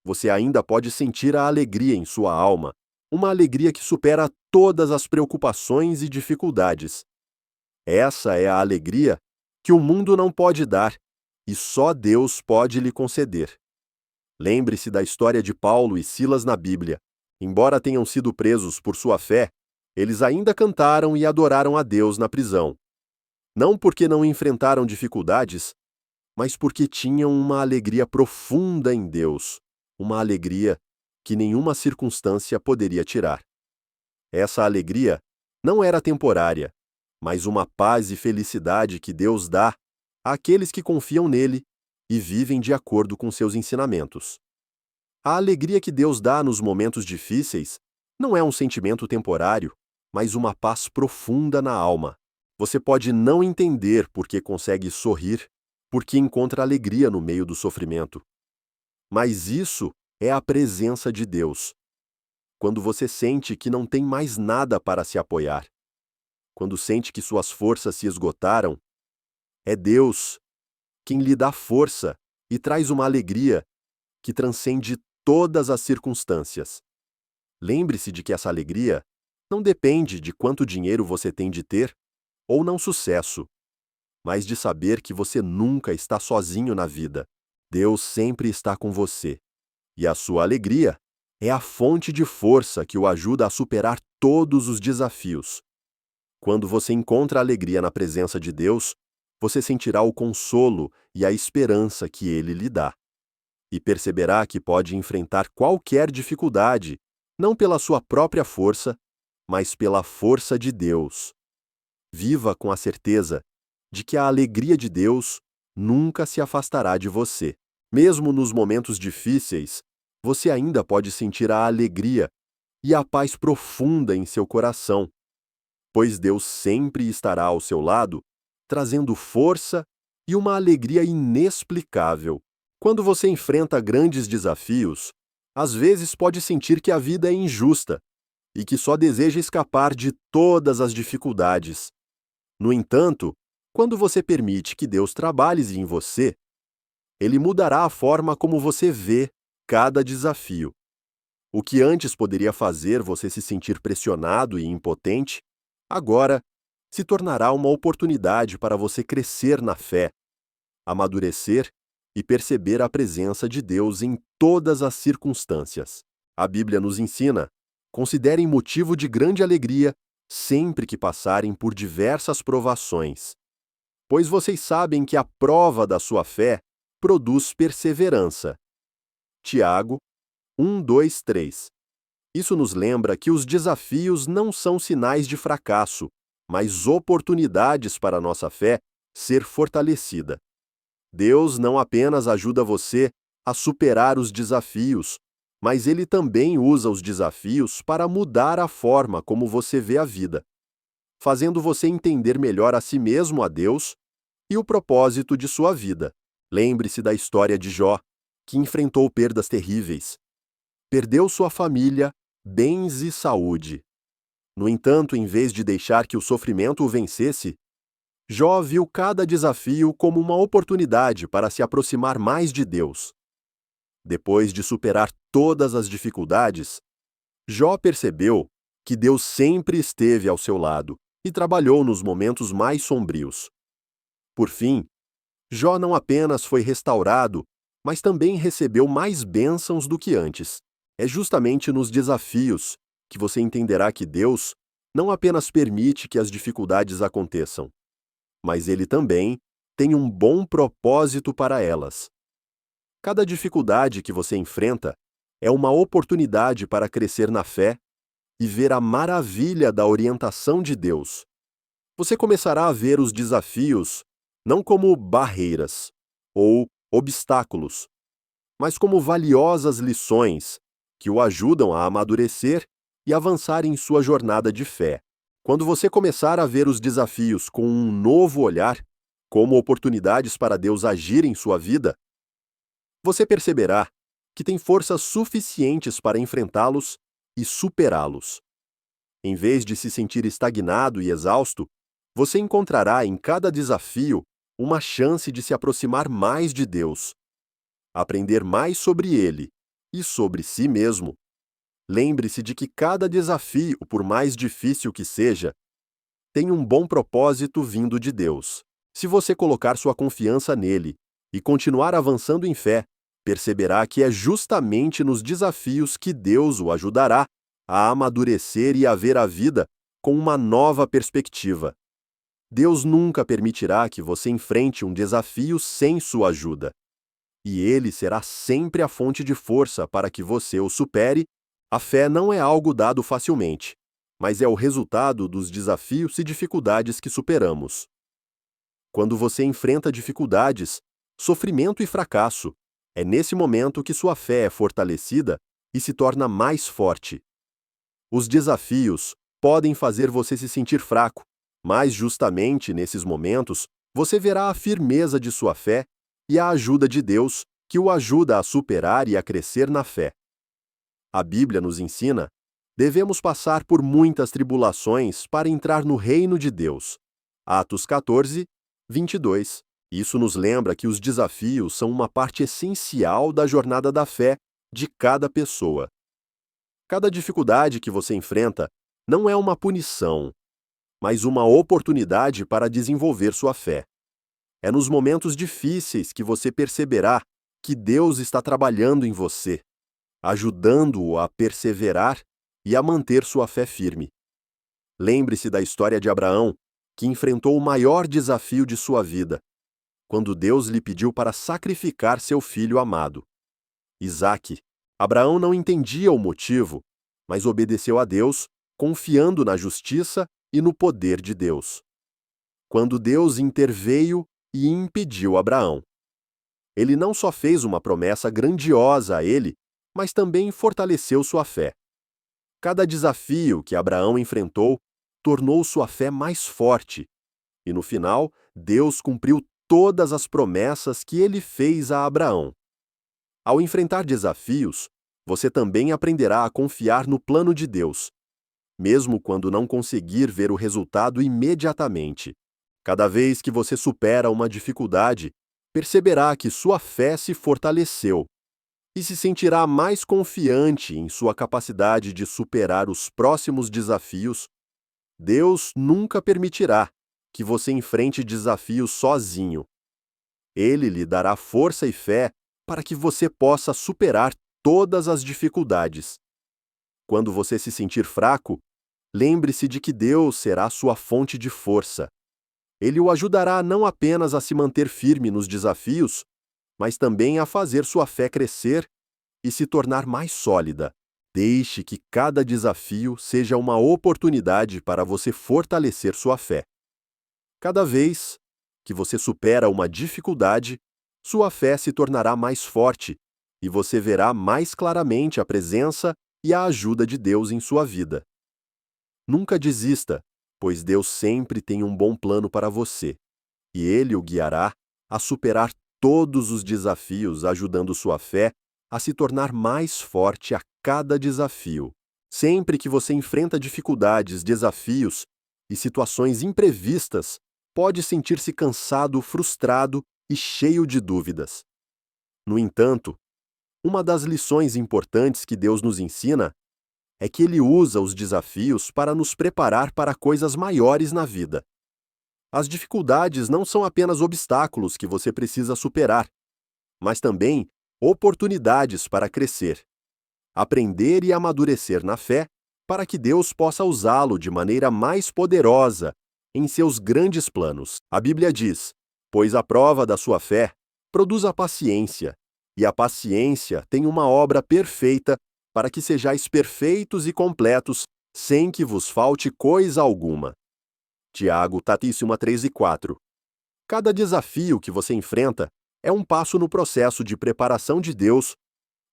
você ainda pode sentir a alegria em sua alma, uma alegria que supera todas as preocupações e dificuldades. Essa é a alegria que o mundo não pode dar e só Deus pode lhe conceder. Lembre-se da história de Paulo e Silas na Bíblia. Embora tenham sido presos por sua fé, eles ainda cantaram e adoraram a Deus na prisão. Não porque não enfrentaram dificuldades, mas porque tinham uma alegria profunda em Deus, uma alegria que nenhuma circunstância poderia tirar. Essa alegria não era temporária, mas uma paz e felicidade que Deus dá àqueles que confiam nele e vivem de acordo com seus ensinamentos. A alegria que Deus dá nos momentos difíceis não é um sentimento temporário, mas uma paz profunda na alma. Você pode não entender por que consegue sorrir, porque encontra alegria no meio do sofrimento. Mas isso é a presença de Deus. Quando você sente que não tem mais nada para se apoiar, quando sente que suas forças se esgotaram, é Deus quem lhe dá força e traz uma alegria que transcende todas as circunstâncias. Lembre-se de que essa alegria não depende de quanto dinheiro você tem de ter ou não sucesso, mas de saber que você nunca está sozinho na vida. Deus sempre está com você. E a sua alegria é a fonte de força que o ajuda a superar todos os desafios. Quando você encontra alegria na presença de Deus, você sentirá o consolo e a esperança que Ele lhe dá. E perceberá que pode enfrentar qualquer dificuldade, não pela sua própria força, mas pela força de Deus. Viva com a certeza de que a alegria de Deus nunca se afastará de você. Mesmo nos momentos difíceis, você ainda pode sentir a alegria e a paz profunda em seu coração, pois Deus sempre estará ao seu lado, trazendo força e uma alegria inexplicável. Quando você enfrenta grandes desafios, às vezes pode sentir que a vida é injusta e que só deseja escapar de todas as dificuldades. No entanto, quando você permite que Deus trabalhe em você, Ele mudará a forma como você vê cada desafio. O que antes poderia fazer você se sentir pressionado e impotente, agora se tornará uma oportunidade para você crescer na fé, amadurecer e perceber a presença de Deus em todas as circunstâncias. A Bíblia nos ensina: considerem motivo de grande alegria sempre que passarem por diversas provações, pois vocês sabem que a prova da sua fé produz perseverança. Tiago 1, 2, 3. Isso nos lembra que os desafios não são sinais de fracasso, mas oportunidades para a nossa fé ser fortalecida. Deus não apenas ajuda você a superar os desafios, mas Ele também usa os desafios para mudar a forma como você vê a vida, fazendo você entender melhor a si mesmo, a Deus e o propósito de sua vida. Lembre-se da história de Jó, que enfrentou perdas terríveis. Perdeu sua família, bens e saúde. No entanto, em vez de deixar que o sofrimento o vencesse, Jó viu cada desafio como uma oportunidade para se aproximar mais de Deus. Depois de superar todas as dificuldades, Jó percebeu que Deus sempre esteve ao seu lado e trabalhou nos momentos mais sombrios. Por fim, Jó não apenas foi restaurado, mas também recebeu mais bênçãos do que antes. É justamente nos desafios que você entenderá que Deus não apenas permite que as dificuldades aconteçam, mas Ele também tem um bom propósito para elas. Cada dificuldade que você enfrenta é uma oportunidade para crescer na fé e ver a maravilha da orientação de Deus. Você começará a ver os desafios não como barreiras ou obstáculos, mas como valiosas lições que o ajudam a amadurecer e avançar em sua jornada de fé. Quando você começar a ver os desafios com um novo olhar, como oportunidades para Deus agir em sua vida, você perceberá que tem forças suficientes para enfrentá-los e superá-los. Em vez de se sentir estagnado e exausto, você encontrará em cada desafio uma chance de se aproximar mais de Deus, aprender mais sobre Ele e sobre si mesmo. Lembre-se de que cada desafio, por mais difícil que seja, tem um bom propósito vindo de Deus. Se você colocar sua confiança nele e continuar avançando em fé, perceberá que é justamente nos desafios que Deus o ajudará a amadurecer e a ver a vida com uma nova perspectiva. Deus nunca permitirá que você enfrente um desafio sem sua ajuda. E Ele será sempre a fonte de força para que você o supere. A fé não é algo dado facilmente, mas é o resultado dos desafios e dificuldades que superamos. Quando você enfrenta dificuldades, sofrimento e fracasso, é nesse momento que sua fé é fortalecida e se torna mais forte. Os desafios podem fazer você se sentir fraco, mas justamente nesses momentos você verá a firmeza de sua fé e a ajuda de Deus, que o ajuda a superar e a crescer na fé. A Bíblia nos ensina: devemos passar por muitas tribulações para entrar no reino de Deus. Atos 14, 22. Isso nos lembra que os desafios são uma parte essencial da jornada da fé de cada pessoa. Cada dificuldade que você enfrenta não é uma punição, mas uma oportunidade para desenvolver sua fé. É nos momentos difíceis que você perceberá que Deus está trabalhando em você, ajudando-o a perseverar e a manter sua fé firme. Lembre-se da história de Abraão, que enfrentou o maior desafio de sua vida, quando Deus lhe pediu para sacrificar seu filho amado, Isaque. Abraão não entendia o motivo, mas obedeceu a Deus, confiando na justiça e no poder de Deus. Quando Deus interveio e impediu Abraão, ele não só fez uma promessa grandiosa a ele, mas também fortaleceu sua fé. Cada desafio que Abraão enfrentou tornou sua fé mais forte, e no final, Deus cumpriu todas as promessas que ele fez a Abraão. Ao enfrentar desafios, você também aprenderá a confiar no plano de Deus, mesmo quando não conseguir ver o resultado imediatamente. Cada vez que você supera uma dificuldade, perceberá que sua fé se fortaleceu e se sentirá mais confiante em sua capacidade de superar os próximos desafios. Deus nunca permitirá que você enfrente desafios sozinho. Ele lhe dará força e fé para que você possa superar todas as dificuldades. Quando você se sentir fraco, lembre-se de que Deus será sua fonte de força. Ele o ajudará não apenas a se manter firme nos desafios, mas também a fazer sua fé crescer e se tornar mais sólida. Deixe que cada desafio seja uma oportunidade para você fortalecer sua fé. Cada vez que você supera uma dificuldade, sua fé se tornará mais forte e você verá mais claramente a presença e a ajuda de Deus em sua vida. Nunca desista, pois Deus sempre tem um bom plano para você, e Ele o guiará a superar todos os desafios, ajudando sua fé a se tornar mais forte a cada desafio. Sempre que você enfrenta dificuldades, desafios e situações imprevistas, pode sentir-se cansado, frustrado e cheio de dúvidas. No entanto, uma das lições importantes que Deus nos ensina é que Ele usa os desafios para nos preparar para coisas maiores na vida. As dificuldades não são apenas obstáculos que você precisa superar, mas também oportunidades para crescer, aprender e amadurecer na fé, para que Deus possa usá-lo de maneira mais poderosa em seus grandes planos. A Bíblia diz: pois a prova da sua fé produz a paciência, e a paciência tem uma obra perfeita para que sejais perfeitos e completos, sem que vos falte coisa alguma. Tiago, Tatíssima 3 e 4. Cada desafio que você enfrenta é um passo no processo de preparação de Deus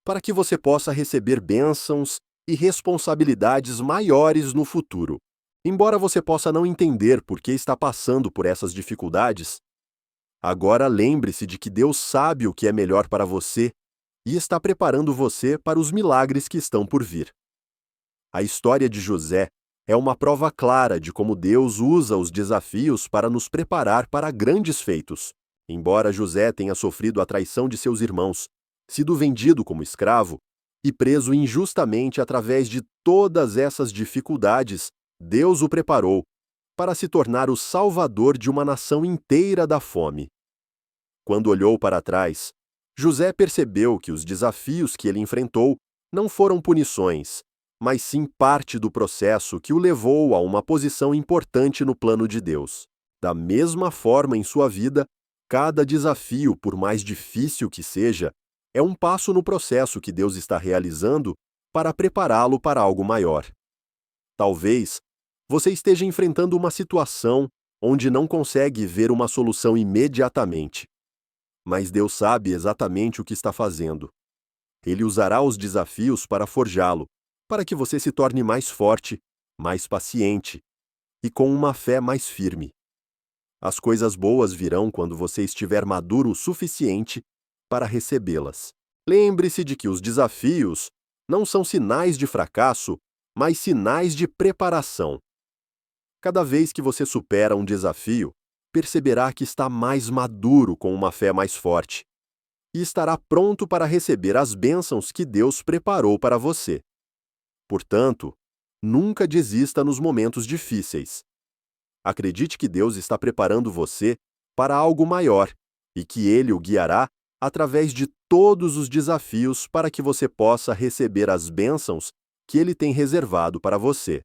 para que você possa receber bênçãos e responsabilidades maiores no futuro. Embora você possa não entender por que está passando por essas dificuldades, agora lembre-se de que Deus sabe o que é melhor para você e está preparando você para os milagres que estão por vir. A história de José é uma prova clara de como Deus usa os desafios para nos preparar para grandes feitos. Embora José tenha sofrido a traição de seus irmãos, sido vendido como escravo e preso injustamente através de todas essas dificuldades, Deus o preparou para se tornar o salvador de uma nação inteira da fome. Quando olhou para trás, José percebeu que os desafios que ele enfrentou não foram punições, mas sim parte do processo que o levou a uma posição importante no plano de Deus. Da mesma forma, em sua vida, cada desafio, por mais difícil que seja, é um passo no processo que Deus está realizando para prepará-lo para algo maior. Talvez você esteja enfrentando uma situação onde não consegue ver uma solução imediatamente. Mas Deus sabe exatamente o que está fazendo. Ele usará os desafios para forjá-lo, para que você se torne mais forte, mais paciente e com uma fé mais firme. As coisas boas virão quando você estiver maduro o suficiente para recebê-las. Lembre-se de que os desafios não são sinais de fracasso, mas sinais de preparação. Cada vez que você supera um desafio, perceberá que está mais maduro com uma fé mais forte e estará pronto para receber as bênçãos que Deus preparou para você. Portanto, nunca desista nos momentos difíceis. Acredite que Deus está preparando você para algo maior e que Ele o guiará através de todos os desafios para que você possa receber as bênçãos que Ele tem reservado para você.